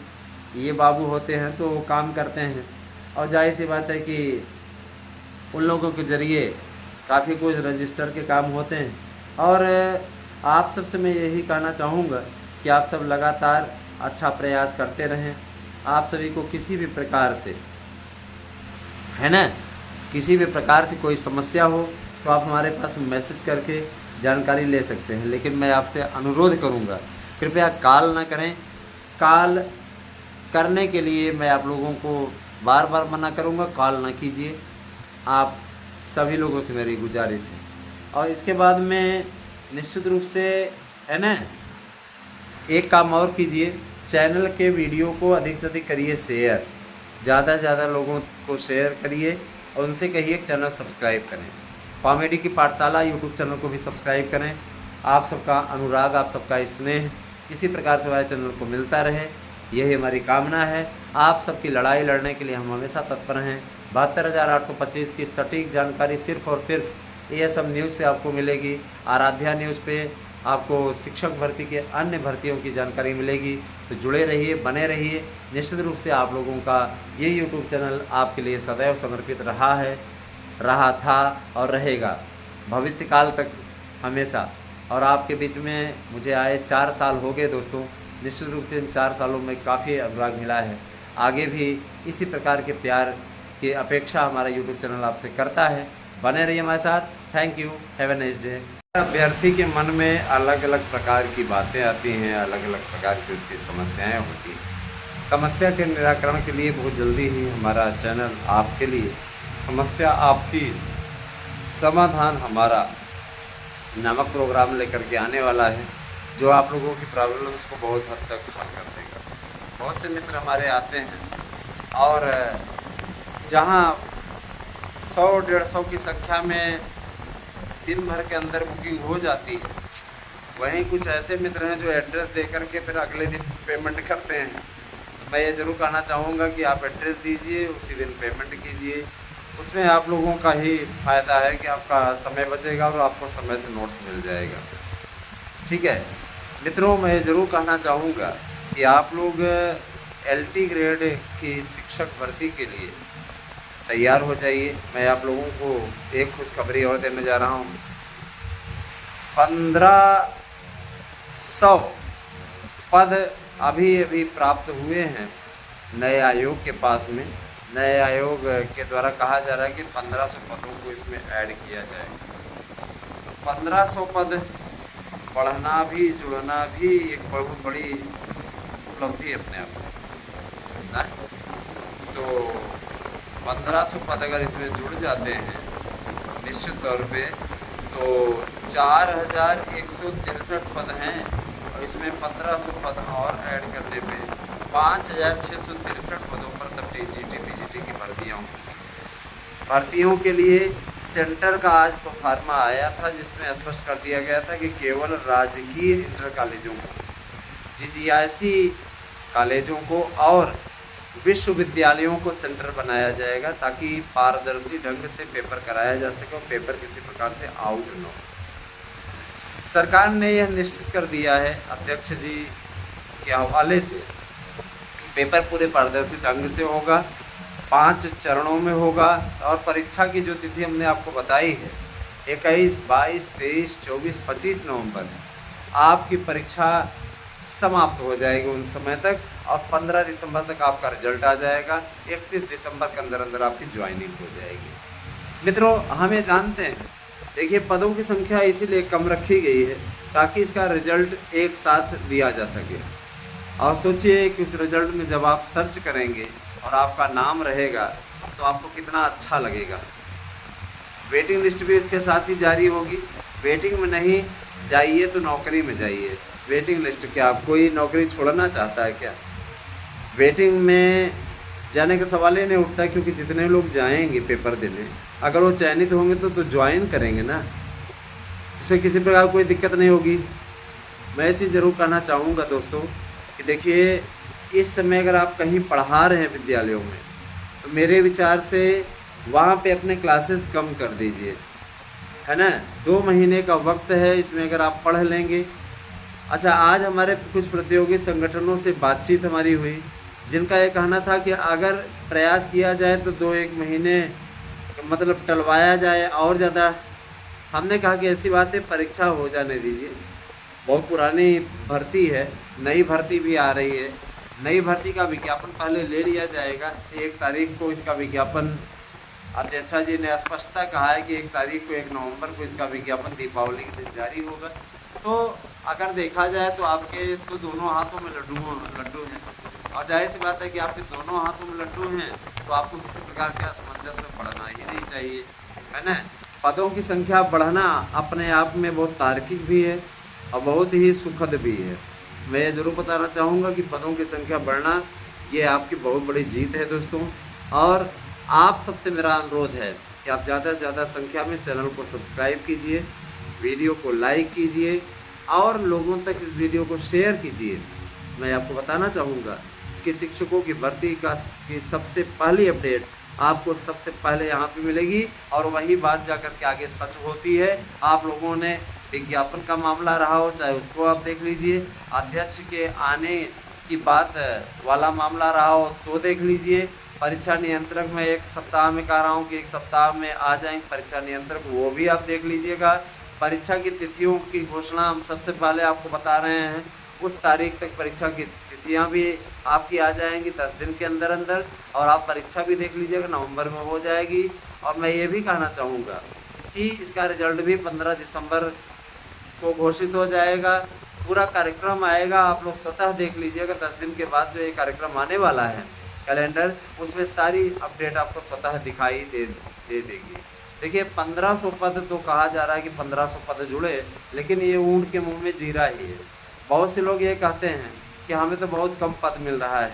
Speaker 1: ये बाबू होते हैं तो वो काम करते हैं। और जाहिर सी बात है कि उन लोगों के ज़रिए काफ़ी कुछ रजिस्टर के काम होते हैं। और आप सबसे मैं यही कहना चाहूँगा कि आप सब लगातार अच्छा प्रयास करते रहें। आप सभी को किसी भी प्रकार से, है ना, किसी भी प्रकार से कोई समस्या हो तो आप हमारे पास मैसेज करके जानकारी ले सकते हैं। लेकिन मैं आपसे अनुरोध करूँगा, कृपया कॉल ना करें। कॉल करने के लिए मैं आप लोगों को बार बार मना करूँगा, कॉल ना कीजिए। आप सभी लोगों से मेरी गुजारिश है। और इसके बाद में निश्चित रूप से, है ना, एक काम और कीजिए, चैनल के वीडियो को अधिक से अधिक करिए शेयर, ज़्यादा से ज़्यादा लोगों को शेयर करिए और उनसे कहिए चैनल सब्सक्राइब करें। कॉमेडी की पाठशाला यूट्यूब चैनल को भी सब्सक्राइब करें। आप सबका अनुराग, आप सबका स्नेह इसी प्रकार से हमारे चैनल को मिलता रहे, यही हमारी कामना है। आप सबकी लड़ाई लड़ने के लिए हम हमेशा तत्पर हैं। 72,825 की सटीक जानकारी सिर्फ़ और सिर्फ ASM न्यूज़ पे आपको मिलेगी। आराध्या न्यूज़ पे आपको शिक्षक भर्ती के अन्य भर्तियों की जानकारी मिलेगी। तो जुड़े रहिए, बने रहिए। निश्चित रूप से आप लोगों का ये यूट्यूब चैनल आपके लिए सदैव समर्पित रहा है, रहा था और रहेगा भविष्य काल तक हमेशा। और आपके बीच में मुझे आए 4 साल हो गए दोस्तों। निश्चित रूप से इन 4 सालों में काफ़ी अनुराग मिला है। आगे भी इसी प्रकार के प्यार की अपेक्षा हमारा यूट्यूब चैनल आपसे करता है। बने रहिए हमारे साथ। Thank you, have a nice day. अभ्यर्थी के मन में अलग अलग प्रकार की बातें आती हैं, अलग अलग प्रकार की उसकी समस्याएं होती हैं। समस्या के निराकरण के लिए बहुत जल्दी ही हमारा चैनल आपके लिए, समस्या आपकी समाधान हमारा नामक प्रोग्राम लेकर के आने वाला है, जो आप लोगों की प्रॉब्लम्स को बहुत हद तक हल कर देगा। बहुत से मित्र हमारे आते हैं और जहां 100-150 की संख्या में दिन भर के अंदर बुकिंग हो जाती है, वहीं कुछ ऐसे मित्र हैं जो एड्रेस दे करके फिर अगले दिन पेमेंट करते हैं। तो मैं ये ज़रूर कहना चाहूँगा कि आप एड्रेस दीजिए, उसी दिन पेमेंट कीजिए। उसमें आप लोगों का ही फ़ायदा है कि आपका समय बचेगा और आपको समय से नोट्स मिल जाएगा। ठीक है मित्रों, मैं ज़रूर कहना चाहूँगा कि आप लोग LT ग्रेड की शिक्षक भर्ती के लिए तैयार हो जाइए। मैं आप लोगों को एक खुशखबरी और देने जा रहा हूँ। 1500 पद अभी अभी प्राप्त हुए हैं नए आयोग के पास में। नए आयोग के द्वारा कहा जा रहा है कि 1500 पदों को इसमें ऐड किया जाएगा। 1500 पद पढ़ना भी, जुड़ना भी एक बहुत बड़ी उपलब्धि अपने आप में। तो 1500 पद अगर इसमें जुड़ जाते हैं निश्चित तौर पे, तो 4163 पद हैं और इसमें 1500 पद और ऐड करने पे 5663 पदों पर तब TGT PGT की भर्तियों के लिए सेंटर का आज प्रोफार्मा आया था, जिसमें स्पष्ट कर दिया गया था कि केवल राजकीय इंटर कॉलेजों को, GGIC कॉलेजों को और विश्वविद्यालयों को सेंटर बनाया जाएगा, ताकि पारदर्शी ढंग से पेपर कराया जा सके और पेपर किसी प्रकार से आउट न हो। सरकार ने यह निश्चित कर दिया है अध्यक्ष जी के हवाले से, पेपर पूरे पारदर्शी ढंग से होगा, 5 चरणों में होगा। और परीक्षा की जो तिथि हमने आपको बताई है 21, 22, 23, 24, 25 नवंबर, आपकी परीक्षा समाप्त हो जाएगी उन समय तक और 15 दिसंबर तक आपका रिजल्ट आ जाएगा। 31 दिसंबर के अंदर अंदर आपकी ज्वाइनिंग हो जाएगी। मित्रों, हमें जानते हैं, देखिए पदों की संख्या इसीलिए कम रखी गई है ताकि इसका रिजल्ट एक साथ दिया जा सके। और सोचिए कि उस रिजल्ट में जब आप सर्च करेंगे और आपका नाम रहेगा तो आपको कितना अच्छा लगेगा। वेटिंग लिस्ट भी इसके साथ ही जारी होगी। वेटिंग में नहीं जाइए तो नौकरी में जाइए। वेटिंग लिस्ट क्या, कोई नौकरी छोड़ना चाहता है क्या? वेटिंग में जाने का सवाल ही नहीं उठता, क्योंकि जितने लोग जाएंगे पेपर देने, अगर वो चयनित होंगे तो ज्वाइन करेंगे ना, इसमें किसी प्रकार कोई दिक्कत नहीं होगी। मैं ये चीज़ ज़रूर कहना चाहूँगा दोस्तों कि देखिए, इस समय अगर आप कहीं पढ़ा रहे हैं विद्यालयों में, तो मेरे विचार से वहाँ पे अपने क्लासेस कम कर दीजिए, है ना। 2 महीने का वक्त है, इसमें अगर आप पढ़ लेंगे। अच्छा, आज हमारे कुछ प्रतियोगी संगठनों से बातचीत हमारी हुई, जिनका ये कहना था कि अगर प्रयास किया जाए तो 2-1 महीने मतलब टलवाया जाए और ज़्यादा। हमने कहा कि ऐसी बात है, परीक्षा हो जाने दीजिए। बहुत पुरानी भर्ती है, नई भर्ती भी आ रही है। नई भर्ती का विज्ञापन पहले ले लिया जाएगा। 1 तारीख को इसका विज्ञापन, अध्यक्षा जी ने स्पष्टता कहा है कि 1 तारीख को 1 नवंबर को इसका विज्ञापन दीपावली के दिन जारी होगा। तो अगर देखा जाए तो आपके तो दोनों हाथों में लड्डू हैं, और जाहिर सी बात है कि आपके दोनों हाथों में लड्डू हैं, तो आपको किसी प्रकार के असमंजस में पड़ना ही नहीं चाहिए, है ना। पदों की संख्या बढ़ना अपने आप में बहुत तार्किक भी है और बहुत ही सुखद भी है। मैं ये ज़रूर बताना चाहूँगा कि पदों की संख्या बढ़ना ये आपकी बहुत बड़ी जीत है दोस्तों। और आप सबसे मेरा अनुरोध है कि आप ज़्यादा से ज़्यादा संख्या में चैनल को सब्सक्राइब कीजिए, वीडियो को लाइक कीजिए और लोगों तक इस वीडियो को शेयर कीजिए। मैं आपको बताना चाहूँगा कि शिक्षकों की भर्ती की सबसे पहली अपडेट आपको सबसे पहले यहाँ पे मिलेगी, और वही बात जाकर के आगे सच होती है। आप लोगों ने विज्ञापन का मामला रहा हो, चाहे उसको आप देख लीजिए, अध्यक्ष के आने की बात वाला मामला रहा हो तो देख लीजिए। परीक्षा नियंत्रक में 1 सप्ताह में कह रहा हूँ कि 1 सप्ताह में आ जाएंगे परीक्षा नियंत्रक, वो भी आप देख लीजिएगा। परीक्षा की तिथियों की घोषणा हम सबसे पहले आपको बता रहे हैं, उस तारीख तक परीक्षा की तिथियां भी आपकी आ जाएंगी 10 दिन के अंदर अंदर, और आप परीक्षा भी देख लीजिएगा, नवंबर में हो जाएगी। और मैं ये भी कहना चाहूँगा कि इसका रिजल्ट भी 15 दिसंबर को घोषित हो जाएगा। पूरा कार्यक्रम आएगा, आप लोग स्वतः देख लीजिएगा। 10 दिन के बाद जो ये कार्यक्रम आने वाला है कैलेंडर, उसमें सारी अपडेट आपको स्वतः दिखाई दे देगी। देखिए, 1500 पद तो कहा जा रहा है कि 1500 पद जुड़े, लेकिन ये ऊँट के मुंह में जीरा ही है। बहुत से लोग ये कहते हैं कि हमें तो बहुत कम पद मिल रहा है,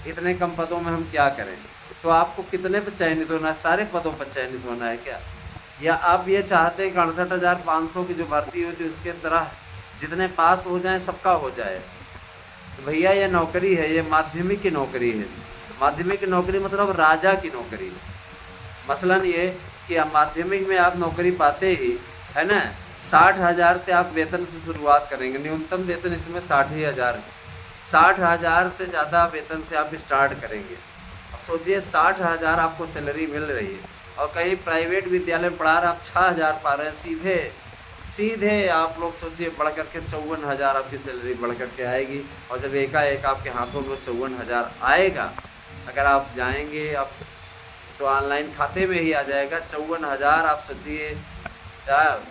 Speaker 1: इतने कम पदों में हम क्या करें। तो आपको कितने पर चयनित होना है? सारे पदों पर चयनित होना है क्या? या आप ये चाहते हैं कि 68,500 की जो भर्ती हुई थी उसके तरह जितने पास हो जाएं सबका हो जाए? तो भैया, ये नौकरी है, ये माध्यमिक की नौकरी है। माध्यमिक की नौकरी मतलब राजा की नौकरी। मसलन ये कि आप माध्यमिक में आप नौकरी पाते ही, है ना, 60,000 से आप वेतन से शुरुआत करेंगे। न्यूनतम वेतन इसमें 60,000 है। 60,000 से ज़्यादा वेतन से आप स्टार्ट करेंगे। अब सोचिए, 60,000 आपको सैलरी मिल रही है, और कहीं प्राइवेट विद्यालय में पढ़ा रहे आप 6,000 पा रहे हैं। सीधे आप लोग सोचिए, बढ़ करके 54,000 आपकी सैलरी बढ़ करके आएगी। और जब एकाएक आपके हाथों में 54,000 आएगा, अगर आप जाएंगे आप तो ऑनलाइन खाते में ही आ जाएगा 54,000। आप सोचिए,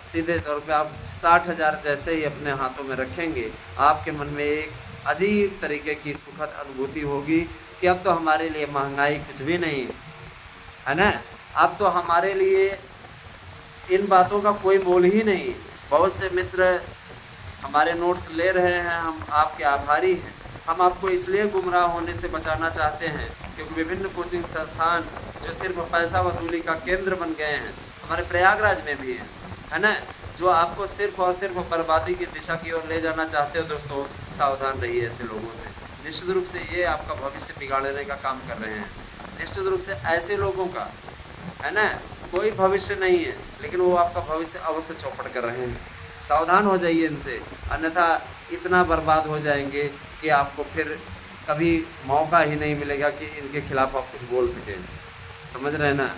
Speaker 1: सीधे तौर पे आप 60,000 जैसे ही अपने हाथों में रखेंगे, आपके मन में एक अजीब तरीके की सुखद अनुभूति होगी कि अब तो हमारे लिए महंगाई कुछ भी नहीं है ना। अब तो हमारे लिए इन बातों का कोई मोल ही नहीं। बहुत से मित्र हमारे नोट्स ले रहे हैं, हम आपके आभारी हैं। हम आपको इसलिए गुमराह होने से बचाना चाहते हैं क्योंकि विभिन्न कोचिंग संस्थान जो सिर्फ पैसा वसूली का केंद्र बन गए हैं, हमारे प्रयागराज में भी हैं, है ना, जो आपको सिर्फ और सिर्फ बर्बादी की दिशा की ओर ले जाना चाहते हो। दोस्तों, सावधान रहिए ऐसे लोगों से। निश्चित रूप से ये आपका भविष्य बिगाड़ने का काम कर रहे हैं। निश्चित रूप से ऐसे लोगों का, है ना, कोई भविष्य नहीं है, लेकिन वो आपका भविष्य अवश्य चौपट कर रहे हैं। सावधान हो जाइए इनसे, अन्यथा इतना बर्बाद हो जाएंगे कि आपको फिर कभी मौका ही नहीं मिलेगा कि इनके खिलाफ आप कुछ बोल सकें। समझ रहे हैं ना।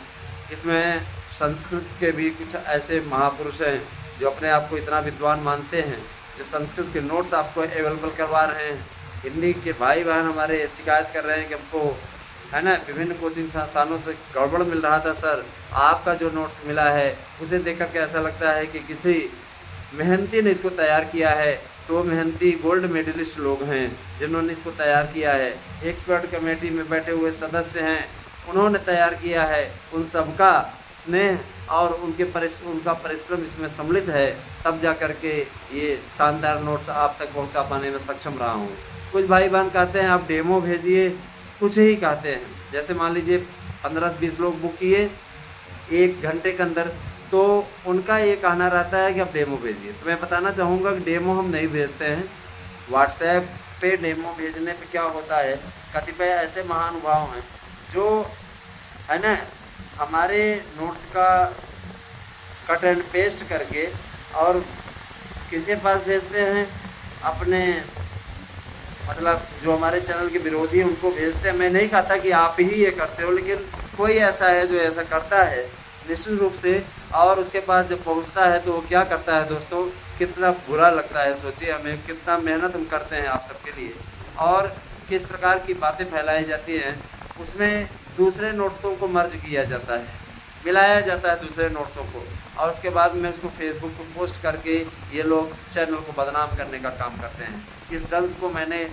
Speaker 1: इसमें संस्कृत के भी कुछ ऐसे महापुरुष हैं जो अपने आप को इतना विद्वान मानते हैं, जो संस्कृत के नोट्स आपको अवेलेबल करवा रहे हैं। हिंदी के भाई बहन हमारे शिकायत कर रहे हैं कि हमको, है ना, विभिन्न कोचिंग संस्थानों से गड़बड़ मिल रहा था। सर, आपका जो नोट्स मिला है उसे देखकर के ऐसा लगता है कि किसी मेहनती ने इसको तैयार किया है। तो मेहनती गोल्ड मेडलिस्ट लोग हैं जिन्होंने इसको तैयार किया है। एक्सपर्ट कमेटी में बैठे हुए सदस्य हैं, उन्होंने तैयार किया है, उन सबका स्नेह और उनका परिश्रम इसमें सम्मिलित है, तब जा कर के ये शानदार नोट्स आप तक पहुंचा पाने में सक्षम रहा हूँ। कुछ भाई बहन कहते हैं आप डेमो भेजिए, कुछ ही कहते हैं, जैसे मान लीजिए 15-20 लोग बुक किए 1 घंटे के अंदर, तो उनका ये कहना रहता है कि आप डेमो भेजिए। तो मैं बताना चाहूँगा कि डेमो हम नहीं भेजते हैं। व्हाट्सएप पे डेमो भेजने पे क्या होता है, कतिपय ऐसे महानुभाव हैं जो है ना हमारे नोट्स का कट एंड पेस्ट करके और किसी पास भेजते हैं, अपने मतलब जो हमारे चैनल के विरोधी हैं उनको भेजते हैं। मैं नहीं कहता कि आप ही ये करते हो, लेकिन कोई ऐसा है जो ऐसा करता है निश्चित रूप से, और उसके पास जब पहुंचता है तो वो क्या करता है दोस्तों, कितना बुरा लगता है। सोचिए हमें कितना मेहनत हम करते हैं आप सबके लिए, और किस प्रकार की बातें फैलाई जाती हैं, उसमें दूसरे नोट्सों को मर्ज किया जाता है, मिलाया जाता है दूसरे नोट्सों को, और उसके बाद में उसको फेसबुक पर पोस्ट करके ये लोग चैनल को बदनाम करने का काम करते हैं। इस दंश को मैंने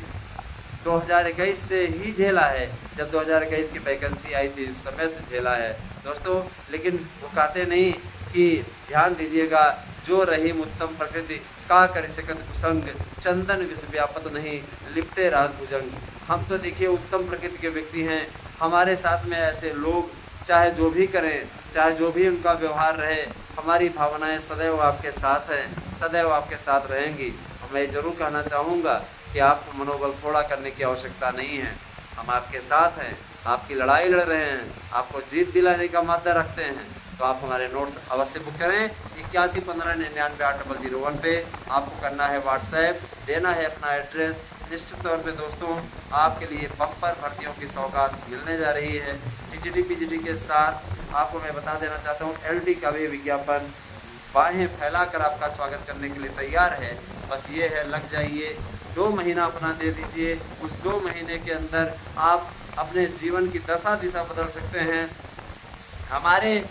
Speaker 1: 2021 से ही झेला है, जब 2021 की वैकेंसी आई थी उस समय से झेला है दोस्तों। लेकिन वो कहते नहीं कि ध्यान दीजिएगा, जो रहीम उत्तम प्रकृति का कर सकत कुसंग, चंदन विष व्यापत नहीं लिपटे रात भुजंग। हम तो देखिए उत्तम प्रकृति के व्यक्ति हैं, हमारे साथ में ऐसे लोग चाहे जो भी करें, चाहे जो भी उनका व्यवहार रहे, हमारी भावनाएं सदैव आपके साथ हैं, सदैव आपके साथ रहेंगी। मैं ज़रूर कहना चाहूँगा कि आपको मनोबल थोड़ा करने की आवश्यकता नहीं है, हम आपके साथ हैं, आपकी लड़ाई लड़ रहे हैं, आपको जीत दिलाने का मादा रखते हैं। तो आप हमारे नोट्स अवश्य बुक करें 8115998001 पे। आपको करना है व्हाट्सएप, देना है अपना एड्रेस। निश्चित तौर पे दोस्तों आपके लिए बम्पर भर्तियों की सौगात मिलने जा रही है। टीजीटी पीजीटी के साथ आपको मैं बता देना चाहता हूँ, एलटी का भी विज्ञापन बाहें फैलाकर आपका स्वागत करने के लिए तैयार है। बस ये है, लग जाइए, 2 महीना अपना दे दीजिए। उस 2 महीने के अंदर आप अपने जीवन की दशा दिशा बदल सकते हैं। हमारे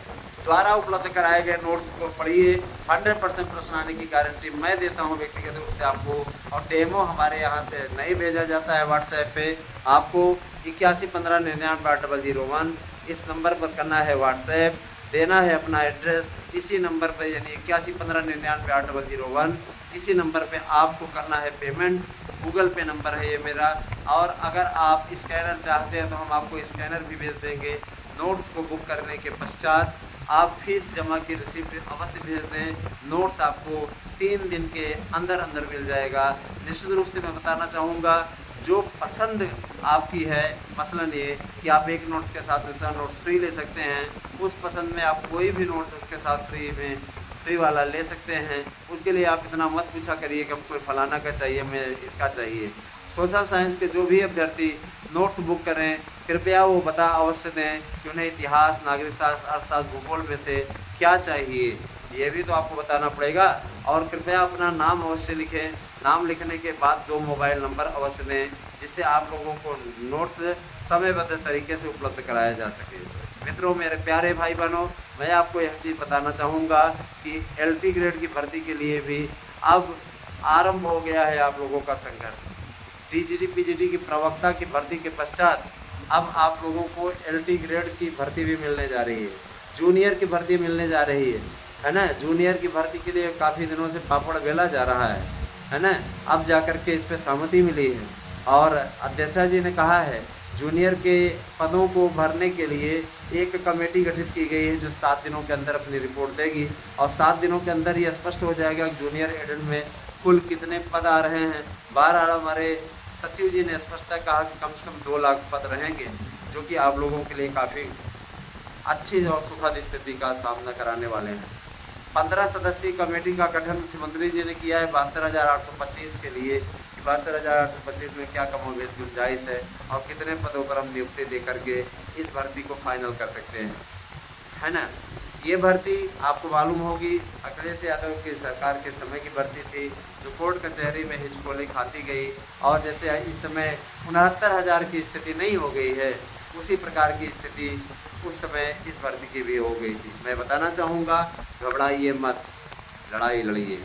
Speaker 1: द्वारा उपलब्ध कराए गए नोट्स को पढ़िए, 100% प्रश्न आने की गारंटी मैं देता हूं व्यक्तिगत रूप से आपको। और डेमो हमारे यहाँ से नहीं भेजा जाता है व्हाट्सएप पे, आपको 8115998001 इस नंबर पर करना है व्हाट्सएप, देना है अपना एड्रेस इसी नंबर पर, यानी 8115998001 इसी नंबर पे आपको करना है पेमेंट। गूगल पे नंबर है ये मेरा, और अगर आप स्कैनर चाहते हैं तो हम आपको स्कैनर भी भेज देंगे। नोट्स को बुक करने के पश्चात आप फीस जमा की रिसिप्ट अवश्य भेज दें। नोट्स आपको 3 दिन के अंदर अंदर मिल जाएगा। निश्चित रूप से मैं बताना चाहूँगा, जो पसंद आपकी है, मसलन ये कि आप एक नोट्स के साथ दूसरा नोट्स फ्री ले सकते हैं, उस पसंद में आप कोई भी नोट्स उसके साथ फ्री वाला ले सकते हैं। उसके लिए आप इतना मत पूछा करिए कि हमको फलाना का चाहिए, मैं इसका चाहिए। सोशल साइंस के जो भी अभ्यर्थी नोट्स बुक करें, कृपया वो बता अवश्य दें कि उन्हें इतिहास, नागरिक शास्त्र, अर्थशास्त्र, भूगोल में से क्या चाहिए, ये भी तो आपको बताना पड़ेगा। और कृपया अपना नाम अवश्य लिखें। नाम लिखने के बाद 2 मोबाइल नंबर अवश्य दें, जिससे आप लोगों को नोट्स समयबद्ध तरीके से उपलब्ध कराया जा सके। मित्रों, मेरे प्यारे भाई बहनों, मैं आपको यह चीज़ बताना चाहूँगा कि एलटी ग्रेड की भर्ती के लिए भी अब आरंभ हो गया है आप लोगों का संघर्ष। टीजीटी पीजीटी की प्रवक्ता की भर्ती के पश्चात अब आप लोगों को एलटी ग्रेड की भर्ती भी मिलने जा रही है, जूनियर की भर्ती मिलने जा रही है ना। जूनियर की भर्ती के लिए काफ़ी दिनों से पापड़ बेला जा रहा है ना। अब जाकर के इस पर सहमति मिली है, और अध्यक्षा जी ने कहा है जूनियर के पदों को भरने के लिए एक कमेटी गठित की गई है, जो 7 दिनों के अंदर अपनी रिपोर्ट देगी, और 7 दिनों के अंदर ये स्पष्ट हो जाएगा कि जूनियर एडेंट में कुल कितने पद आ रहे हैं। बाहर हमारे सचिव जी ने स्पष्टता कहा कि कम से कम 2 लाख पद रहेंगे, जो कि आप लोगों के लिए काफ़ी अच्छी और सुखद स्थिति का सामना कराने वाले हैं। 15 सदस्यीय कमेटी का गठन मुख्यमंत्री जी ने किया है 72,825 के लिए। 72,825 में क्या कमोबेश गुंजाइश है, और कितने पदों पर हम नियुक्ति दे करके इस भर्ती को फाइनल कर सकते हैं, है ना। ये भर्ती आपको मालूम होगी अखिलेश यादव की सरकार के समय की भर्ती थी, जो कोर्ट कचहरी में हिचकोले खाती गई, और जैसे इस समय 69,000 की स्थिति नहीं हो गई है, उसी प्रकार की स्थिति उस समय इस भर्ती की भी हो गई थी। मैं बताना चाहूँगा, घबराइए मत, लड़ाई लड़िए,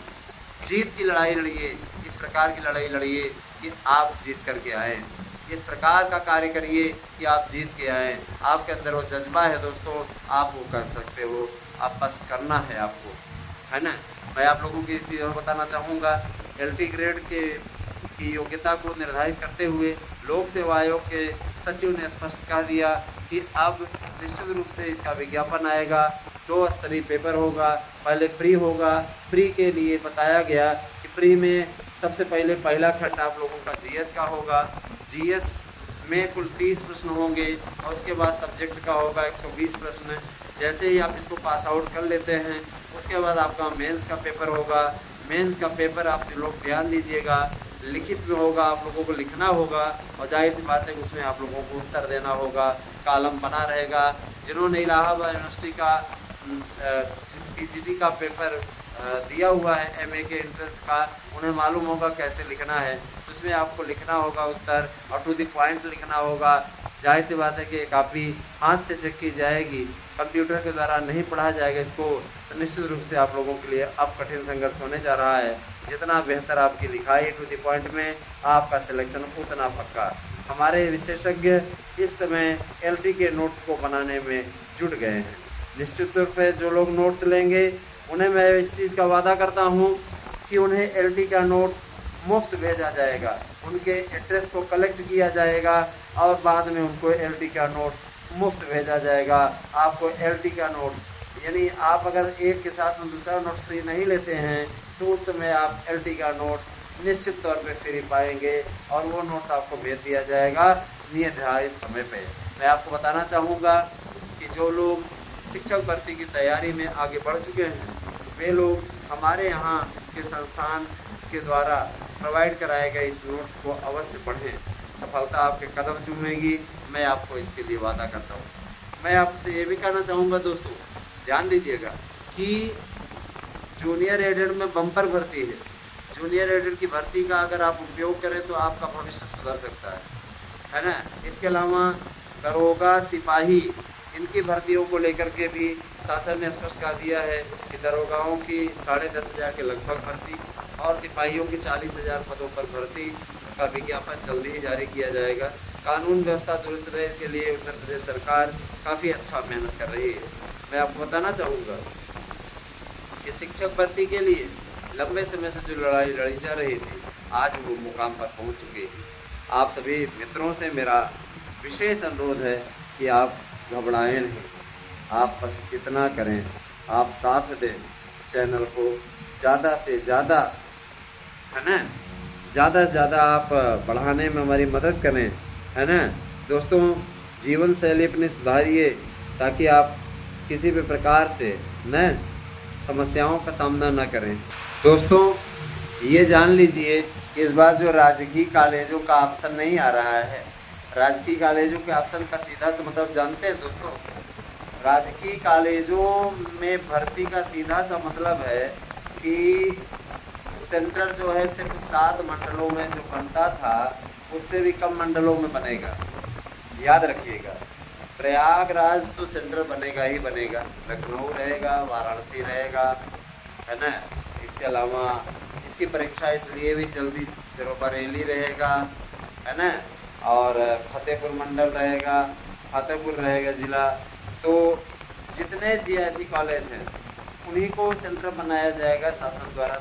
Speaker 1: जीत की लड़ाई लड़िए, इस प्रकार की लड़ाई लड़िए कि आप जीत करके आए। इस प्रकार का कार्य करिए कि आप जीत के आएँ। आपके अंदर वो जज्बा है दोस्तों, आप वो कर सकते हो, आप बस करना है आपको, है ना। मैं आप लोगों की चीज़ और बताना चाहूँगा, LT ग्रेड की योग्यता को निर्धारित करते हुए लोक सेवा आयोग के सचिव ने स्पष्ट कह दिया कि अब निश्चित रूप से इसका विज्ञापन आएगा। 2 स्तरीय पेपर होगा, पहले प्री होगा। प्री के लिए बताया गया कि प्री में सबसे पहले पहला खंड आप लोगों का GS का होगा। GS में कुल 30 प्रश्न होंगे और उसके बाद सब्जेक्ट का होगा 120 प्रश्न। जैसे ही आप इसको पास आउट कर लेते हैं उसके बाद आपका मेंस का पेपर होगा। मेंस का पेपर आप लोग ध्यान दीजिएगा, लिखित में होगा, आप लोगों को लिखना होगा और जाहिर सी बात है कि उसमें आप लोगों को उत्तर देना होगा। कॉलम बना रहेगा। जिन्होंने इलाहाबाद यूनिवर्सिटी का PGT का पेपर दिया हुआ है, MA के एंट्रेंस का, उन्हें मालूम होगा कैसे लिखना है। उसमें आपको लिखना होगा उत्तर और टू द पॉइंट लिखना होगा। जाहिर सी बात है कि काफ़ी हाथ से चेक की जाएगी, कंप्यूटर के द्वारा नहीं पढ़ा जाएगा इसको, तो निश्चित रूप से आप लोगों के लिए अब कठिन संघर्ष होने जा रहा है। जितना बेहतर आपकी लिखाई टू द पॉइंट में, आपका सिलेक्शन उतना पक्का। हमारे विशेषज्ञ इस समय LT के नोट्स को बनाने में जुट गए हैं। निश्चित तौर पर जो लोग नोट्स लेंगे उन्हें मैं इस चीज़ का वादा करता हूँ कि उन्हें LT का नोट्स मुफ्त भेजा जाएगा। उनके एड्रेस को कलेक्ट किया जाएगा और बाद में उनको LT का नोट्स मुफ्त भेजा जाएगा। आपको LT का नोट्स यानी आप अगर एक के साथ में दूसरा नोट्स फ्री नहीं लेते हैं तो उस समय आप LT का नोट्स निश्चित तौर पे फ्री पाएंगे और वो नोट्स आपको भेज दिया जाएगा निर्धारित समय पे। मैं आपको बताना चाहूँगा कि जो लोग शिक्षक भर्ती की तैयारी में आगे बढ़ चुके हैं वे लोग हमारे यहाँ के संस्थान के द्वारा प्रोवाइड कराए गए इस नोट्स को अवश्य पढ़ें। सफलता आपके कदम चूमेगी, मैं आपको इसके लिए वादा करता हूँ। मैं आपसे ये भी कहना चाहूँगा दोस्तों, ध्यान दीजिएगा कि जूनियर एडेड में बम्पर भर्ती है। जूनियर एडेड की भर्ती का अगर आप उपयोग करें तो आपका भविष्य सुधर सकता है ना। इसके अलावा दरोगा, सिपाही, इनकी भर्तियों को लेकर के भी शासन ने स्पष्ट कर दिया है कि दरोगाओं की 10,500 के लगभग भर्ती और सिपाहियों की 40,000 पदों पर भर्ती का विज्ञापन जल्दी ही जारी किया जाएगा। कानून व्यवस्था दुरुस्त रहे इसके लिए उत्तर प्रदेश सरकार काफ़ी अच्छा मेहनत कर रही है। मैं आपको बताना चाहूँगा कि शिक्षक भर्ती के लिए लंबे समय से जो लड़ाई लड़ी जा रही थी आज वो मुकाम पर पहुँच चुकी है। आप सभी मित्रों से मेरा विशेष अनुरोध है कि आप घबराएं नहीं, आप बस इतना करें, आप साथ दें, चैनल को ज़्यादा से ज़्यादा, है ना, ज़्यादा से ज़्यादा आप बढ़ाने में हमारी मदद करें, है ना दोस्तों। जीवन शैली अपनी सुधारिए ताकि आप किसी भी प्रकार से न समस्याओं का सामना न करें। दोस्तों ये जान लीजिए कि इस बार जो राजकीय कॉलेजों का ऑप्शन नहीं आ रहा है, राजकीय कॉलेजों के ऑप्शन का सीधा सा मतलब जानते हैं दोस्तों, राजकीय कॉलेजों में भर्ती का सीधा सा मतलब है कि सेंटर जो है सिर्फ 7 मंडलों में जो बनता था उससे भी कम मंडलों में बनेगा। याद रखिएगा, प्रयागराज तो सेंटर बनेगा ही बनेगा, लखनऊ रहेगा, वाराणसी रहेगा, है ना। इसके अलावा इसकी परीक्षा इसलिए भी जल्दी बरेली रहेगा, है ना, और फतेहपुर मंडल रहेगा, फतेहपुर रहेगा ज़िला। तो जितने GIC कॉलेज हैं उन्हीं को सेंटर बनाया जाएगा शासन द्वारा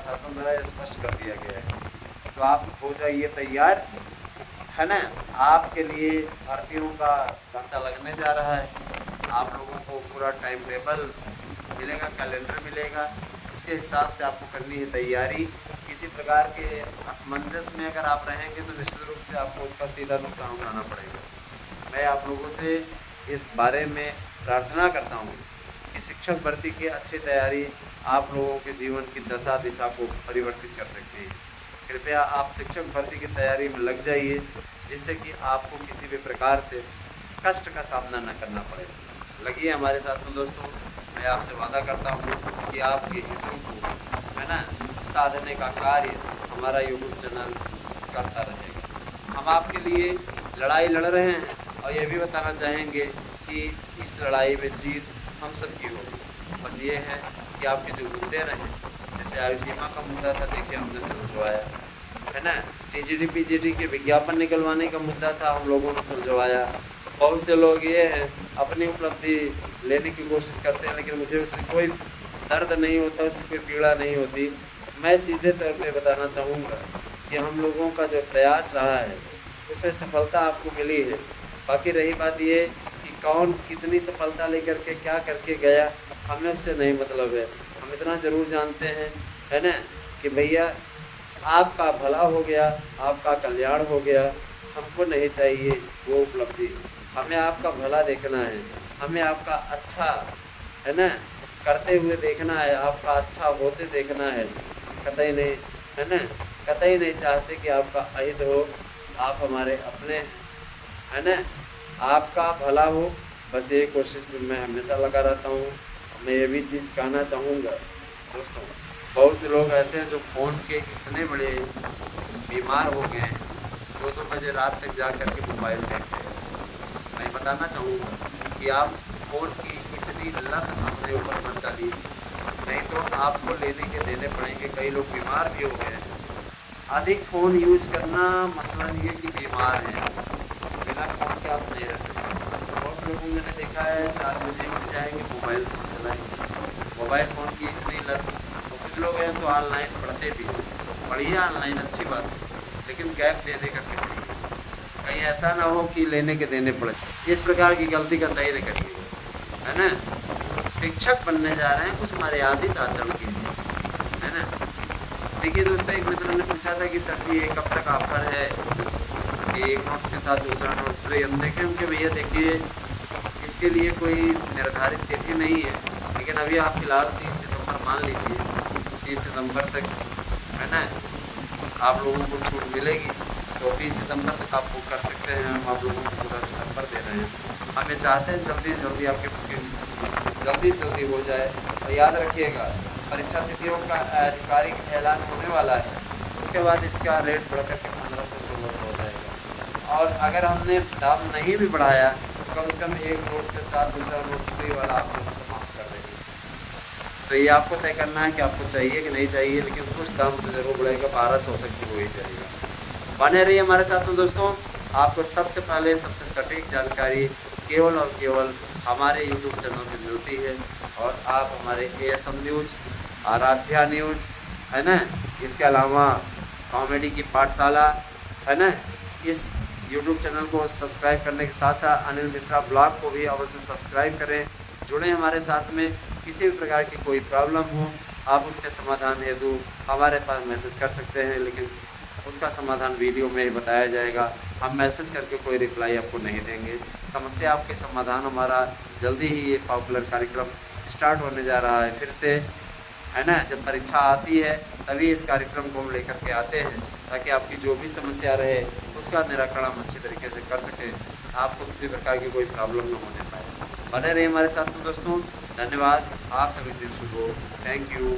Speaker 1: स्पष्ट कर दिया गया है। तो आप हो जाइए तैयार, है ना। आपके लिए भर्तियों का तांता लगने जा रहा है। आप लोगों को पूरा टाइम टेबल मिलेगा, कैलेंडर मिलेगा, उसके हिसाब से आपको करनी है तैयारी। किसी प्रकार के असमंजस में अगर आप रहेंगे तो निश्चित रूप से आपको उसका सीधा नुकसान उठाना पड़ेगा। मैं आप लोगों से इस बारे में प्रार्थना करता हूँ कि शिक्षक भर्ती की अच्छी तैयारी आप लोगों के जीवन की दशा दिशा को परिवर्तित कर सकती है। कृपया आप शिक्षक भर्ती की तैयारी में लग जाइए जिससे कि आपको किसी भी प्रकार से कष्ट का सामना न करना पड़े। लगिए हमारे साथ में दोस्तों। मैं आपसे वादा करता हूँ कि आपके हितों को, है ना, साधने का कार्य हमारा यूट्यूब चैनल करता रहेगा। हम आपके लिए लड़ाई लड़ रहे हैं और ये भी बताना चाहेंगे कि इस लड़ाई में जीत हम सब की होगी। बस ये है कि आपके जो मुद्दे रहें, जैसे आयु सीमा का मुद्दा था, देखिए हमने सुलझवाया, है ना। टीजीटी पीजीटी के विज्ञापन निकलवाने का मुद्दा था, हम लोगों ने सुलझवाया। बहुत से लोग ये हैं अपनी उपलब्धि लेने की कोशिश करते हैं, लेकिन मुझे उससे कोई दर्द नहीं होता, उससे कोई पीड़ा नहीं होती। मैं सीधे तौर पे बताना चाहूँगा कि हम लोगों का जो प्रयास रहा है उसमें सफलता आपको मिली है। बाकी रही बात ये कि कौन कितनी सफलता लेकर के क्या करके गया, हमें उससे नहीं मतलब है। हम इतना ज़रूर जानते हैं, है ना, कि भैया आपका भला हो गया, आपका कल्याण हो गया। हमको नहीं चाहिए वो उपलब्धि, हमें आपका भला देखना है, हमें आपका अच्छा, है ना, करते हुए देखना है, आपका अच्छा होते देखना है। कतई नहीं, है ना, कतई नहीं चाहते कि आपका अहित हो। आप हमारे अपने हैं, है ना, आपका भला हो, बस ये कोशिश में मैं हमेशा लगा रहता हूँ। मैं ये भी चीज़ कहना चाहूँगा दोस्तों, बहुत से लोग ऐसे हैं जो फ़ोन के इतने बड़े बीमार हो गए हैं, 2-2 बजे रात तक जा कर के मोबाइल देख रहे हैं। मैं बताना चाहूँगा कि आप फ़ोन की इतनी लत अपने ऊपर मत डालिए, नहीं तो आपको लेने के देने पड़ेंगे। कई लोग बीमार भी हो गए हैं। अधिक फ़ोन यूज करना मसलन ये कि बीमार हैं, बिना फ़ोन के आप नहीं रह सकते। बहुत लोगों को मैंने देखा है 4 बजे उठ जाएंगे, मोबाइल फ़ोन चलाएंगे। मोबाइल फ़ोन की इतनी लत। तो कुछ लोग हैं तो ऑनलाइन पढ़ते भी हैं, पढ़िए ऑनलाइन, अच्छी बात है, लेकिन गैप दे करके पढ़िए। कहीं ऐसा ना हो कि लेने के देने पड़े। इस प्रकार की गलती कतई न करिए, है ना। शिक्षक बनने जा रहे हैं, कुछ मर्यादित आचरण कीजिए, है ना। देखिए दोस्तों, एक मित्र ने पूछा था कि सर जी ये कब तक ऑफर है कि एक नोट्स के साथ दूसरा नोट्स फ्री। हम देखें उनके भैया, देखिए इसके लिए कोई निर्धारित तिथि नहीं है, लेकिन अभी आप फिलहाल 30 सितंबर मान लीजिए, 30 सितंबर तक, है ना, आप लोगों को छूट मिलेगी। तो 30 सितंबर तक आप बुक कर सकते हैं। हम आप लोगों को पूरा सितंबर दे रहे हैं। हम ये चाहते हैं जल्दी से जल्दी आपकी बुकिंग जल्दी से जल्दी हो जाए। और याद रखिएगा, परीक्षा तिथियों का आधिकारिक ऐलान होने वाला है, उसके बाद इसका रेट बढ़कर के 1500 हो जाएगा। और अगर हमने दाम नहीं भी बढ़ाया तो कम से कम एक नोट के साथ दूसरा नोट फ्री वाला आप लोग समाप्त कर देंगे। तो ये आपको तय करना है कि आपको चाहिए कि नहीं चाहिए, लेकिन कुछ दाम तो जरूर बढ़ेगा, 1200 तक की हो ही जाएगा। बने रहिए हमारे साथ में दोस्तों। आपको सबसे पहले सबसे सटीक जानकारी केवल और केवल हमारे यूट्यूब चैनल में मिलती है। और आप हमारे ASM न्यूज़, आराध्या न्यूज़, है ना, इसके अलावा कॉमेडी की पाठशाला, है ना, इस यूट्यूब चैनल को सब्सक्राइब करने के साथ साथ अनिल मिश्रा ब्लॉग को भी अवश्य सब्सक्राइब करें। जुड़ें हमारे साथ में। किसी भी प्रकार की कोई प्रॉब्लम हो, आप उसके समाधान हेतु हमारे पास मैसेज कर सकते हैं, लेकिन उसका समाधान वीडियो में ही बताया जाएगा। हम मैसेज करके कोई रिप्लाई आपको नहीं देंगे। समस्या आपके समाधान हमारा जल्दी ही ये पॉपुलर कार्यक्रम स्टार्ट होने जा रहा है फिर से, है ना। जब परीक्षा आती है तभी इस कार्यक्रम को हम लेकर के आते हैं, ताकि आपकी जो भी समस्या रहे उसका निराकरण हम अच्छी तरीके से कर सकें, आपको किसी प्रकार की कोई प्रॉब्लम न होने पाए। बने रहिए हमारे साथ में दोस्तों। धन्यवाद। आप सभी दिन शुभ हो। Thank you.